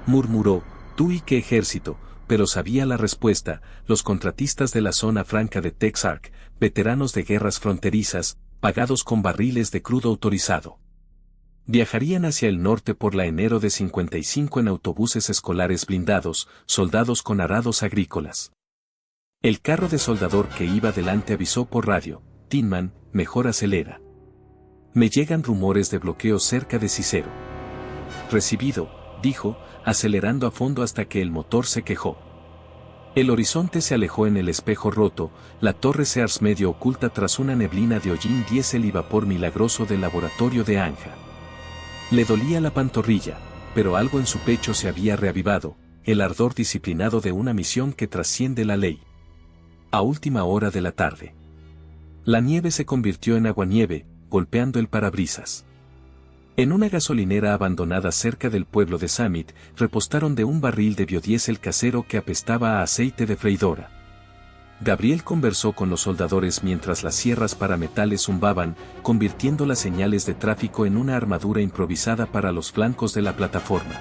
Murmuró, tú y qué ejército, pero sabía la respuesta: los contratistas de la zona franca de Texark, veteranos de guerras fronterizas, pagados con barriles de crudo autorizado. Viajarían hacia el norte por la enero de 55 en autobuses escolares blindados, soldados con arados agrícolas. El carro de soldador que iba delante avisó por radio: Tinman, mejor acelera. Me llegan rumores de bloqueo cerca de Cicero. Recibido, dijo, acelerando a fondo hasta que el motor se quejó. El horizonte se alejó en el espejo roto, la torre Sears medio oculta tras una neblina de hollín diésel y vapor milagroso del laboratorio de Anja. Le dolía la pantorrilla, pero algo en su pecho se había reavivado, el ardor disciplinado de una misión que trasciende la ley. A última hora de la tarde. La nieve se convirtió en aguanieve, golpeando el parabrisas. En una gasolinera abandonada cerca del pueblo de Summit, repostaron de un barril de biodiesel casero que apestaba a aceite de freidora. Gabriel conversó con los soldadores mientras las sierras para metales zumbaban, convirtiendo las señales de tráfico en una armadura improvisada para los flancos de la plataforma.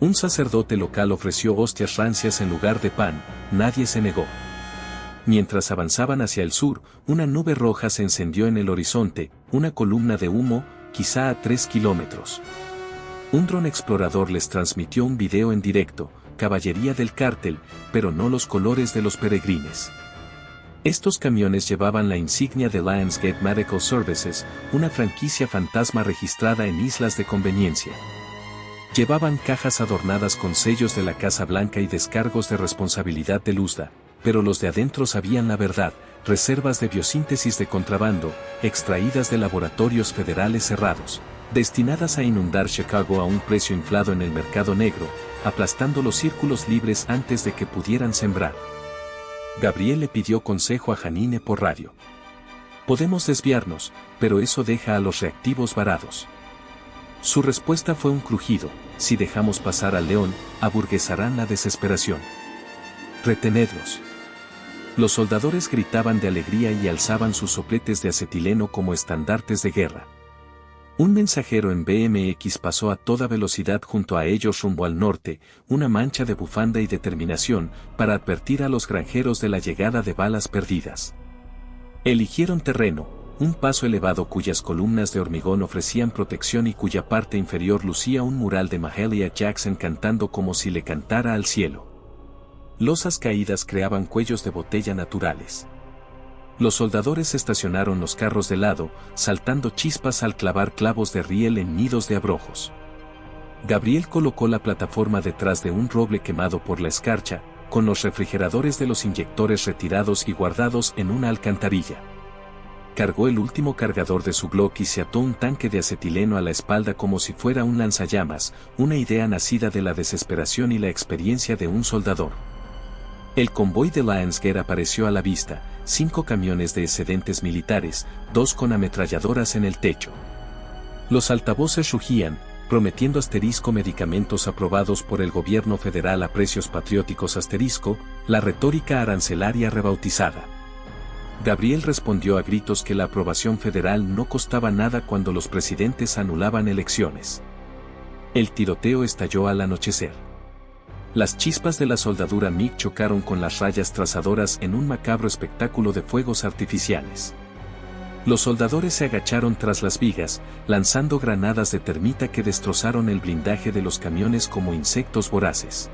Un sacerdote local ofreció hostias rancias en lugar de pan, nadie se negó. Mientras avanzaban hacia el sur, una nube roja se encendió en el horizonte, una columna de humo, quizá a 3 kilómetros. Un dron explorador les transmitió un video en directo: caballería del cártel, pero no los colores de los peregrines. Estos camiones llevaban la insignia de Lionsgate Medical Services, una franquicia fantasma registrada en Islas de Conveniencia. Llevaban cajas adornadas con sellos de la Casa Blanca y descargos de responsabilidad del USDA, pero los de adentro sabían la verdad: reservas de biosíntesis de contrabando, extraídas de laboratorios federales cerrados, destinadas a inundar Chicago a un precio inflado en el mercado negro, aplastando los círculos libres antes de que pudieran sembrar. Gabriel le pidió consejo a Janine por radio. Podemos desviarnos, pero eso deja a los reactivos varados. Su respuesta fue un crujido: si dejamos pasar al león, aburguesarán la desesperación. Retenedlos. Los soldadores gritaban de alegría y alzaban sus sopletes de acetileno como estandartes de guerra. Un mensajero en BMX pasó a toda velocidad junto a ellos rumbo al norte, una mancha de bufanda y determinación, para advertir a los granjeros de la llegada de balas perdidas. Eligieron terreno, un paso elevado cuyas columnas de hormigón ofrecían protección y cuya parte inferior lucía un mural de Mahalia Jackson cantando como si le cantara al cielo. Losas caídas creaban cuellos de botella naturales. Los soldadores estacionaron los carros de lado, saltando chispas al clavar clavos de riel en nidos de abrojos. Gabriel colocó la plataforma detrás de un roble quemado por la escarcha, con los refrigeradores de los inyectores retirados y guardados en una alcantarilla. Cargó el último cargador de su Glock y se ató un tanque de acetileno a la espalda como si fuera un lanzallamas, una idea nacida de la desesperación y la experiencia de un soldador. El convoy de Lionsgate apareció a la vista, 5 camiones de excedentes militares, 2 con ametralladoras en el techo. Los altavoces rugían, prometiendo medicamentos aprobados por el gobierno federal a precios patrióticos la retórica arancelaria rebautizada. Gabriel respondió a gritos que la aprobación federal no costaba nada cuando los presidentes anulaban elecciones. El tiroteo estalló al anochecer. Las chispas de la soldadura MiG chocaron con las rayas trazadoras en un macabro espectáculo de fuegos artificiales. Los soldadores se agacharon tras las vigas, lanzando granadas de termita que destrozaron el blindaje de los camiones como insectos voraces.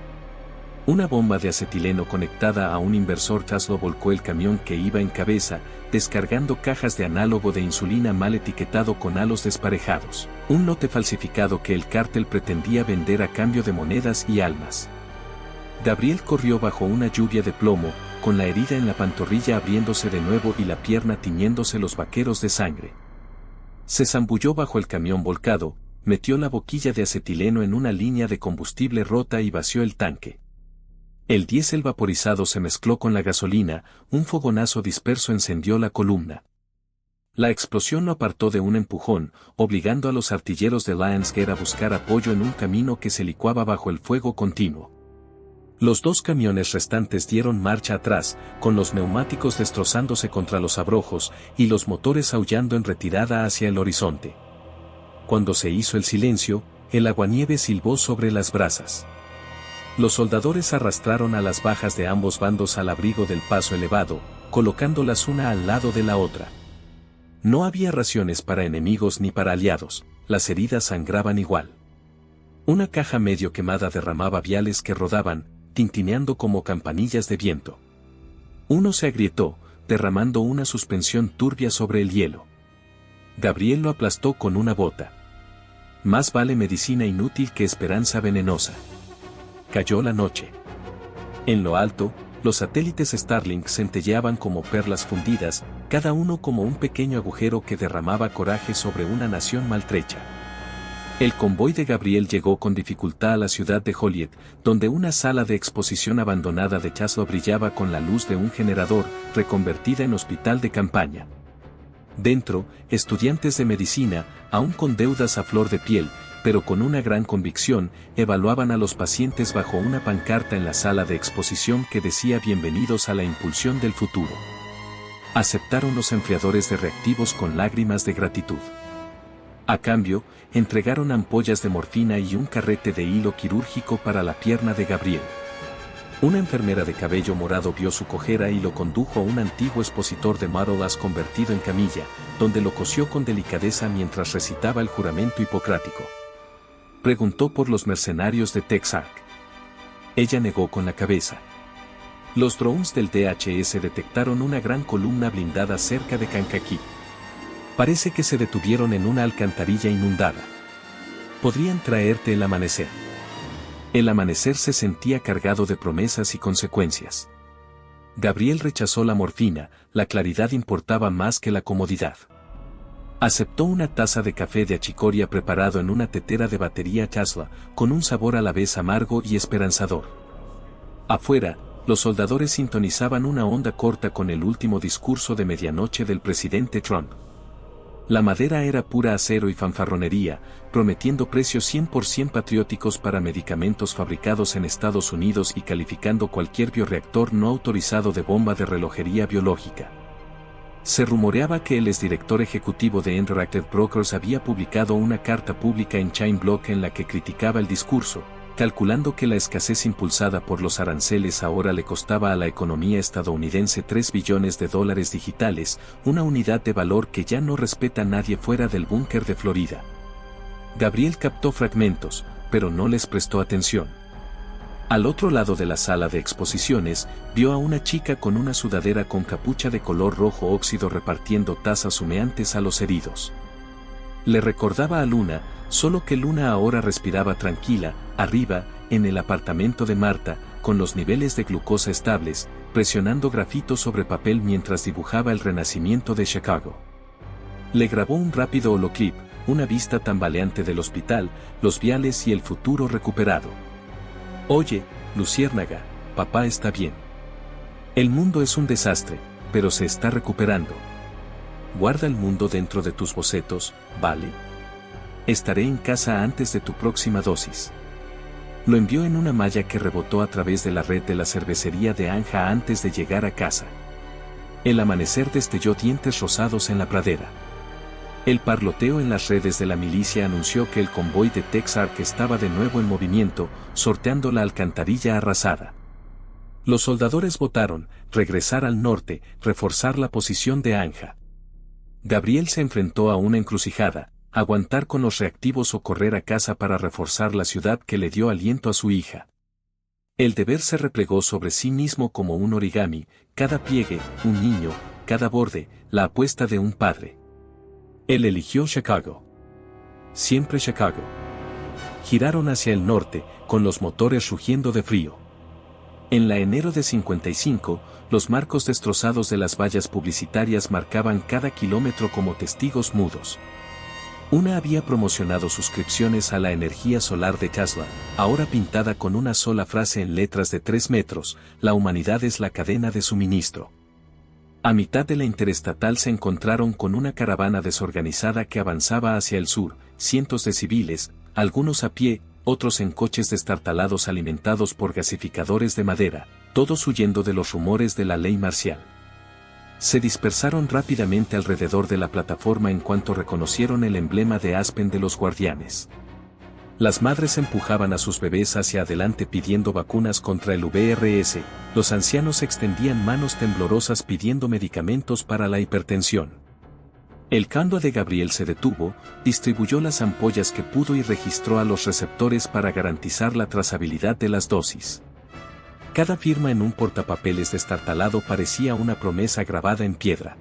Una bomba de acetileno conectada a un inversor Tesla volcó el camión que iba en cabeza, descargando cajas de análogo de insulina mal etiquetado con halos desparejados, un lote falsificado que el cártel pretendía vender a cambio de monedas y almas. Gabriel corrió bajo una lluvia de plomo, con la herida en la pantorrilla abriéndose de nuevo y la pierna tiñéndose los vaqueros de sangre. Se zambulló bajo el camión volcado, metió la boquilla de acetileno en una línea de combustible rota y vació el tanque. El diésel vaporizado se mezcló con la gasolina, un fogonazo disperso encendió la columna. La explosión lo apartó de un empujón, obligando a los artilleros de Lionsgate a buscar apoyo en un camino que se licuaba bajo el fuego continuo. Los 2 camiones restantes dieron marcha atrás, con los neumáticos destrozándose contra los abrojos y los motores aullando en retirada hacia el horizonte. Cuando se hizo el silencio, el aguanieve silbó sobre las brasas. Los soldadores arrastraron a las bajas de ambos bandos al abrigo del paso elevado, colocándolas una al lado de la otra. No había raciones para enemigos ni para aliados, las heridas sangraban igual. Una caja medio quemada derramaba viales que rodaban, tintineando como campanillas de viento. Uno se agrietó, derramando una suspensión turbia sobre el hielo. Gabriel lo aplastó con una bota. Más vale medicina inútil que esperanza venenosa. Cayó la noche. En lo alto, los satélites Starlink centelleaban como perlas fundidas, cada uno como un pequeño agujero que derramaba coraje sobre una nación maltrecha. El convoy de Gabriel llegó con dificultad a la ciudad de Joliet, donde una sala de exposición abandonada de Tesla brillaba con la luz de un generador, reconvertida en hospital de campaña. Dentro, estudiantes de medicina, aún con deudas a flor de piel, pero con una gran convicción, evaluaban a los pacientes bajo una pancarta en la sala de exposición que decía bienvenidos a la impulsión del futuro. Aceptaron los enfriadores de reactivos con lágrimas de gratitud. A cambio, entregaron ampollas de morfina y un carrete de hilo quirúrgico para la pierna de Gabriel. Una enfermera de cabello morado vio su cojera y lo condujo a un antiguo expositor de Model S convertido en camilla, donde lo cosió con delicadeza mientras recitaba el juramento hipocrático. Preguntó por los mercenarios de Texark. Ella negó con la cabeza. Los drones del DHS detectaron una gran columna blindada cerca de Kankakee. Parece que se detuvieron en una alcantarilla inundada. Podrían traerte el amanecer. El amanecer se sentía cargado de promesas y consecuencias. Gabriel rechazó la morfina, la claridad importaba más que la comodidad. Aceptó una taza de café de achicoria preparado en una tetera de batería Tesla, con un sabor a la vez amargo y esperanzador. Afuera, los soldadores sintonizaban una onda corta con el último discurso de medianoche del presidente Trump. La madera era pura acero y fanfarronería, prometiendo precios 100% patrióticos para medicamentos fabricados en Estados Unidos y calificando cualquier bioreactor no autorizado de bomba de relojería biológica. Se rumoreaba que el exdirector ejecutivo de Interactive Brokers había publicado una carta pública en Chainblock en la que criticaba el discurso, calculando que la escasez impulsada por los aranceles ahora le costaba a la economía estadounidense $3 billones digitales, una unidad de valor que ya no respeta a nadie fuera del búnker de Florida. Gabriel captó fragmentos, pero no les prestó atención. Al otro lado de la sala de exposiciones, vio a una chica con una sudadera con capucha de color rojo óxido repartiendo tazas humeantes a los heridos. Le recordaba a Luna, solo que Luna ahora respiraba tranquila, arriba, en el apartamento de Marta, con los niveles de glucosa estables, presionando grafito sobre papel mientras dibujaba el renacimiento de Chicago. Le grabó un rápido holoclip, una vista tambaleante del hospital, los viales y el futuro recuperado. Oye, Luciérnaga, papá está bien. El mundo es un desastre, pero se está recuperando. Guarda el mundo dentro de tus bocetos, ¿vale? Estaré en casa antes de tu próxima dosis. Lo envió en una malla que rebotó a través de la red de la cervecería de Anja antes de llegar a casa. El amanecer destelló dientes rosados en la pradera. El parloteo en las redes de la milicia anunció que el convoy de Texark estaba de nuevo en movimiento, sorteando la alcantarilla arrasada. Los soldadores votaron, regresar al norte, reforzar la posición de Anja. Gabriel se enfrentó a una encrucijada, aguantar con los reactivos o correr a casa para reforzar la ciudad que le dio aliento a su hija. El deber se replegó sobre sí mismo como un origami, cada pliegue, un niño, cada borde, la apuesta de un padre. Él eligió Chicago. Siempre Chicago. Giraron hacia el norte, con los motores rugiendo de frío. En la enero de 55, los marcos destrozados de las vallas publicitarias marcaban cada kilómetro como testigos mudos. Una había promocionado suscripciones a la energía solar de Tesla, ahora pintada con una sola frase en letras de 3 metros, la humanidad es la cadena de suministro. A mitad de la interestatal se encontraron con una caravana desorganizada que avanzaba hacia el sur, cientos de civiles, algunos a pie, otros en coches destartalados alimentados por gasificadores de madera, todos huyendo de los rumores de la ley marcial. Se dispersaron rápidamente alrededor de la plataforma en cuanto reconocieron el emblema de Aspen de los guardianes. Las madres empujaban a sus bebés hacia adelante pidiendo vacunas contra el VRS, los ancianos extendían manos temblorosas pidiendo medicamentos para la hipertensión. El candua de Gabriel se detuvo, distribuyó las ampollas que pudo y registró a los receptores para garantizar la trazabilidad de las dosis. Cada firma en un portapapeles destartalado parecía una promesa grabada en piedra.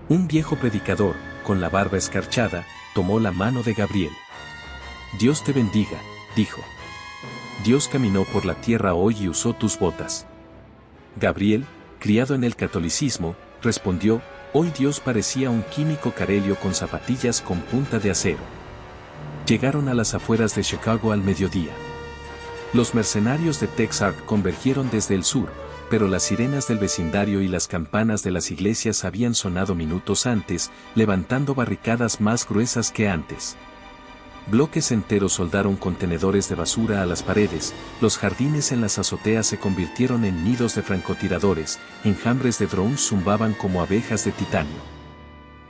Un viejo predicador, con la barba escarchada, tomó la mano de Gabriel. Dios te bendiga, dijo. Dios caminó por la tierra hoy y usó tus botas. Gabriel, criado en el catolicismo, respondió, hoy Dios parecía un químico carelio con zapatillas con punta de acero. Llegaron a las afueras de Chicago al mediodía. Los mercenarios de Texark convergieron desde el sur, pero las sirenas del vecindario y las campanas de las iglesias habían sonado minutos antes, levantando barricadas más gruesas que antes. Bloques enteros soldaron contenedores de basura a las paredes, los jardines en las azoteas se convirtieron en nidos de francotiradores, enjambres de drones zumbaban como abejas de titanio.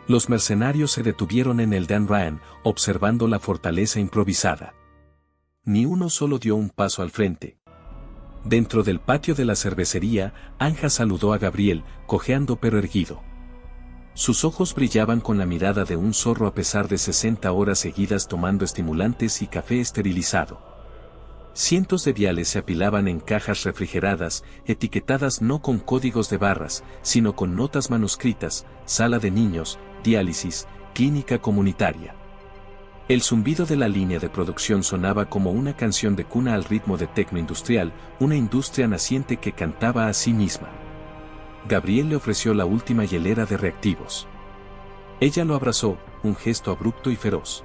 Los mercenarios se detuvieron en el Dan Ryan, observando la fortaleza improvisada. Ni uno solo dio un paso al frente. Dentro del patio de la cervecería, Anja saludó a Gabriel, cojeando pero erguido. Sus ojos brillaban con la mirada de un zorro a pesar de 60 horas seguidas tomando estimulantes y café esterilizado. Cientos de viales se apilaban en cajas refrigeradas, etiquetadas no con códigos de barras, sino con notas manuscritas, sala de niños, diálisis, clínica comunitaria. El zumbido de la línea de producción sonaba como una canción de cuna al ritmo de tecno industrial, una industria naciente que cantaba a sí misma. Gabriel le ofreció la última hielera de reactivos. Ella lo abrazó, un gesto abrupto y feroz.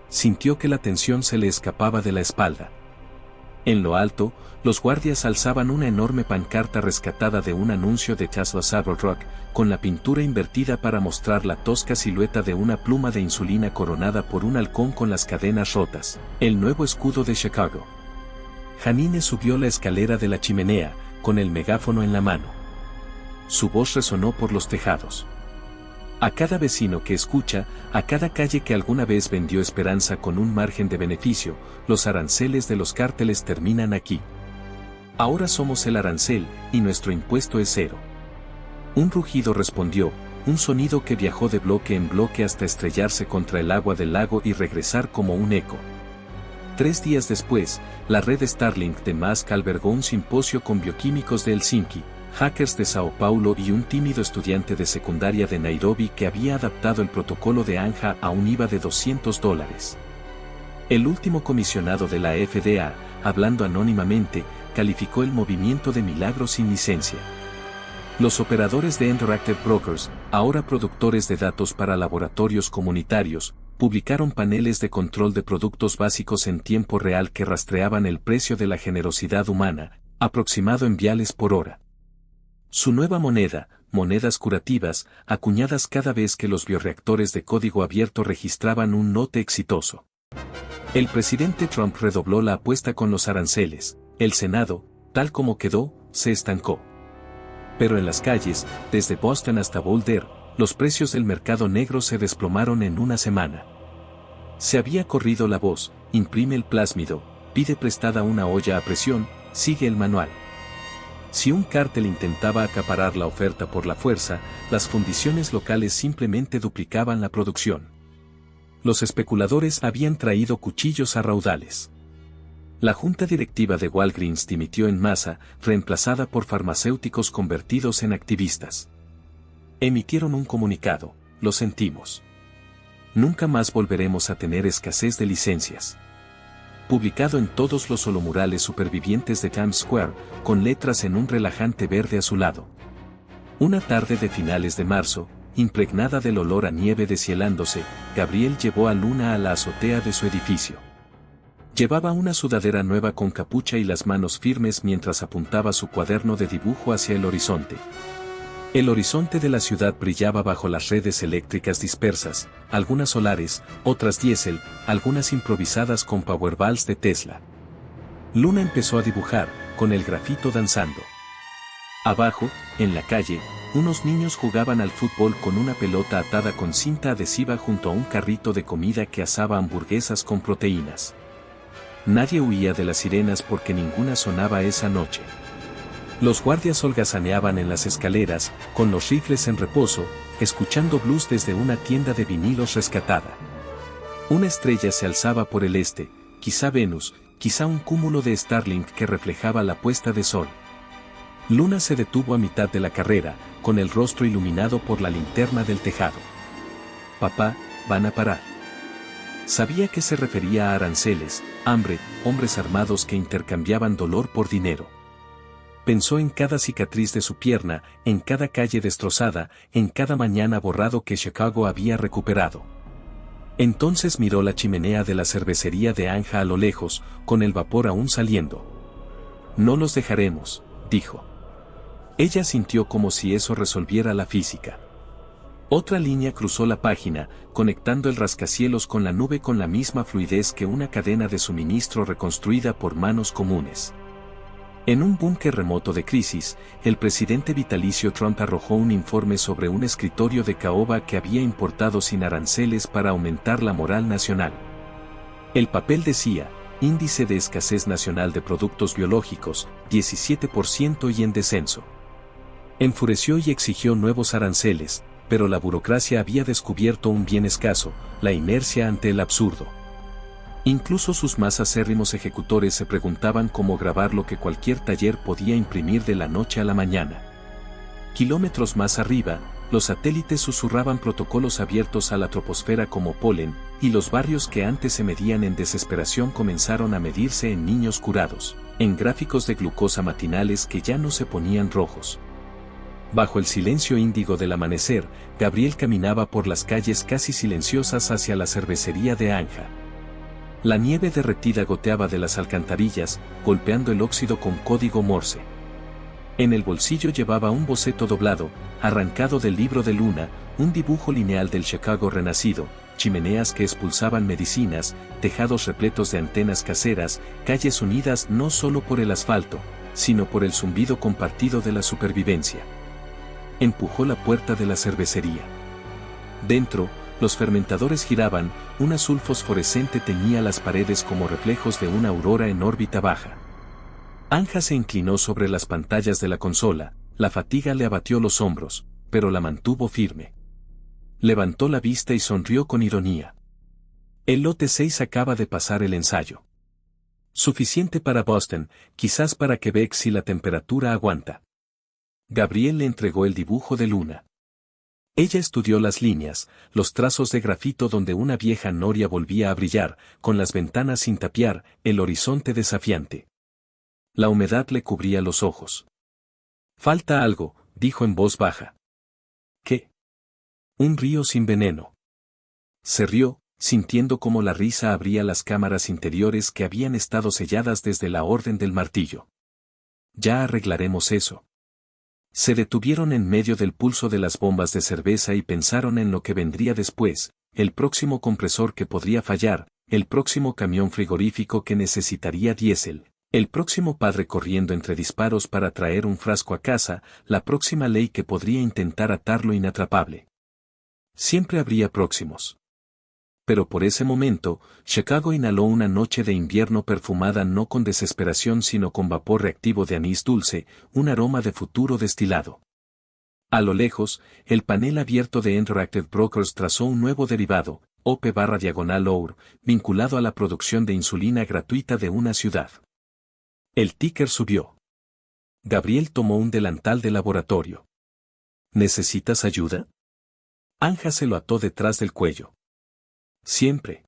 Sintió que la tensión se le escapaba de la espalda. En lo alto, los guardias alzaban una enorme pancarta rescatada de un anuncio de Tesla Cybertruck, con la pintura invertida para mostrar la tosca silueta de una pluma de insulina coronada por un halcón con las cadenas rotas, el nuevo escudo de Chicago. Janine subió la escalera de la chimenea, con el megáfono en la mano. Su voz resonó por los tejados. A cada vecino que escucha, a cada calle que alguna vez vendió esperanza con un margen de beneficio, los aranceles de los cárteles terminan aquí. Ahora somos el arancel, y nuestro impuesto es cero. Un rugido respondió, un sonido que viajó de bloque en bloque hasta estrellarse contra el agua del lago y regresar como un eco. 3 días después, la red Starlink de Musk albergó un simposio con bioquímicos de Helsinki, hackers de Sao Paulo y un tímido estudiante de secundaria de Nairobi que había adaptado el protocolo de Anja a un IVA de $200. El último comisionado de la FDA, hablando anónimamente, calificó el movimiento de milagro sin licencia. Los operadores de Interactive Brokers, ahora productores de datos para laboratorios comunitarios, publicaron paneles de control de productos básicos en tiempo real que rastreaban el precio de la generosidad humana, aproximado en viales por hora. Su nueva moneda, monedas curativas, acuñadas cada vez que los bioreactores de código abierto registraban un lote exitoso. El presidente Trump redobló la apuesta con los aranceles. El Senado, tal como quedó, se estancó. Pero en las calles, desde Boston hasta Boulder, los precios del mercado negro se desplomaron en una semana. Se había corrido la voz: imprime el plásmido, pide prestada una olla a presión, sigue el manual. Si un cártel intentaba acaparar la oferta por la fuerza, las fundiciones locales simplemente duplicaban la producción. Los especuladores habían traído cuchillos a raudales. La junta directiva de Walgreens dimitió en masa, reemplazada por farmacéuticos convertidos en activistas. Emitieron un comunicado: lo sentimos. Nunca más volveremos a tener escasez de licencias. Publicado en todos los holomurales supervivientes de Times Square, con letras en un relajante verde azulado. Una tarde de finales de marzo, impregnada del olor a nieve deshielándose, Gabriel llevó a Luna a la azotea de su edificio. Llevaba una sudadera nueva con capucha y las manos firmes mientras apuntaba su cuaderno de dibujo hacia el horizonte. El horizonte de la ciudad brillaba bajo las redes eléctricas dispersas, algunas solares, otras diésel, algunas improvisadas con Powerballs de Tesla. Luna empezó a dibujar, con el grafito danzando. Abajo, en la calle, unos niños jugaban al fútbol con una pelota atada con cinta adhesiva junto a un carrito de comida que asaba hamburguesas con proteínas. Nadie huía de las sirenas porque ninguna sonaba esa noche. Los guardias holgazaneaban en las escaleras, con los rifles en reposo, escuchando blues desde una tienda de vinilos rescatada. Una estrella se alzaba por el este, quizá Venus, quizá un cúmulo de Starlink que reflejaba la puesta de sol. Luna se detuvo a mitad de la carrera, con el rostro iluminado por la linterna del tejado. «Papá, van a parar». Sabía que se refería a aranceles, hambre, hombres armados que intercambiaban dolor por dinero. Pensó en cada cicatriz de su pierna, en cada calle destrozada, en cada mañana borrado que Chicago había recuperado. Entonces miró la chimenea de la cervecería de Anja a lo lejos, con el vapor aún saliendo. «No los dejaremos», dijo. Ella sintió como si eso resolviera la física. Otra línea cruzó la página, conectando el rascacielos con la nube con la misma fluidez que una cadena de suministro reconstruida por manos comunes. En un búnker remoto de crisis, el presidente vitalicio Trump arrojó un informe sobre un escritorio de caoba que había importado sin aranceles para aumentar la moral nacional. El papel decía: índice de escasez nacional de productos biológicos, 17% y en descenso. Enfureció y exigió nuevos aranceles, pero la burocracia había descubierto un bien escaso: la inercia ante el absurdo. Incluso sus más acérrimos ejecutores se preguntaban cómo grabar lo que cualquier taller podía imprimir de la noche a la mañana. Kilómetros más arriba, los satélites susurraban protocolos abiertos a la troposfera como polen, y los barrios que antes se medían en desesperación comenzaron a medirse en niños curados, en gráficos de glucosa matinales que ya no se ponían rojos. Bajo el silencio índigo del amanecer, Gabriel caminaba por las calles casi silenciosas hacia la cervecería de Anja. La nieve derretida goteaba de las alcantarillas, golpeando el óxido con código Morse. En el bolsillo llevaba un boceto doblado, arrancado del libro de Luna, un dibujo lineal del Chicago renacido, chimeneas que expulsaban medicinas, tejados repletos de antenas caseras, calles unidas no solo por el asfalto, sino por el zumbido compartido de la supervivencia. Empujó la puerta de la cervecería. Dentro, los fermentadores giraban, un azul fosforescente teñía las paredes como reflejos de una aurora en órbita baja. Anja se inclinó sobre las pantallas de la consola, la fatiga le abatió los hombros, pero la mantuvo firme. Levantó la vista y sonrió con ironía. El lote 6 acaba de pasar el ensayo. Suficiente para Boston, quizás para Quebec si la temperatura aguanta. Gabriel le entregó el dibujo de luna. Ella estudió las líneas, los trazos de grafito donde una vieja noria volvía a brillar, con las ventanas sin tapiar, el horizonte desafiante. La humedad le cubría los ojos. Falta algo, dijo en voz baja. ¿Qué? Un río sin veneno. Se rió, sintiendo cómo la risa abría las cámaras interiores que habían estado selladas desde la Orden del Martillo. Ya arreglaremos eso. Se detuvieron en medio del pulso de las bombas de cerveza y pensaron en lo que vendría después, el próximo compresor que podría fallar, el próximo camión frigorífico que necesitaría diésel, el próximo padre corriendo entre disparos para traer un frasco a casa, la próxima ley que podría intentar atar lo inatrapable. Siempre habría próximos. Pero por ese momento, Chicago inhaló una noche de invierno perfumada no con desesperación sino con vapor reactivo de anís dulce, un aroma de futuro destilado. A lo lejos, el panel abierto de Interactive Brokers trazó un nuevo derivado, OP/OUR, vinculado a la producción de insulina gratuita de una ciudad. El ticker subió. Gabriel tomó un delantal de laboratorio. ¿Necesitas ayuda? Anja se lo ató detrás del cuello. Siempre.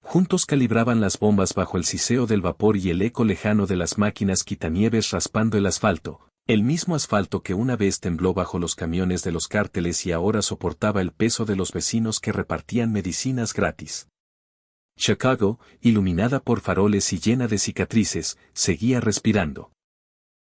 Juntos calibraban las bombas bajo el siseo del vapor y el eco lejano de las máquinas quitanieves raspando el asfalto, el mismo asfalto que una vez tembló bajo los camiones de los cárteles y ahora soportaba el peso de los vecinos que repartían medicinas gratis. Chicago, iluminada por faroles y llena de cicatrices, seguía respirando.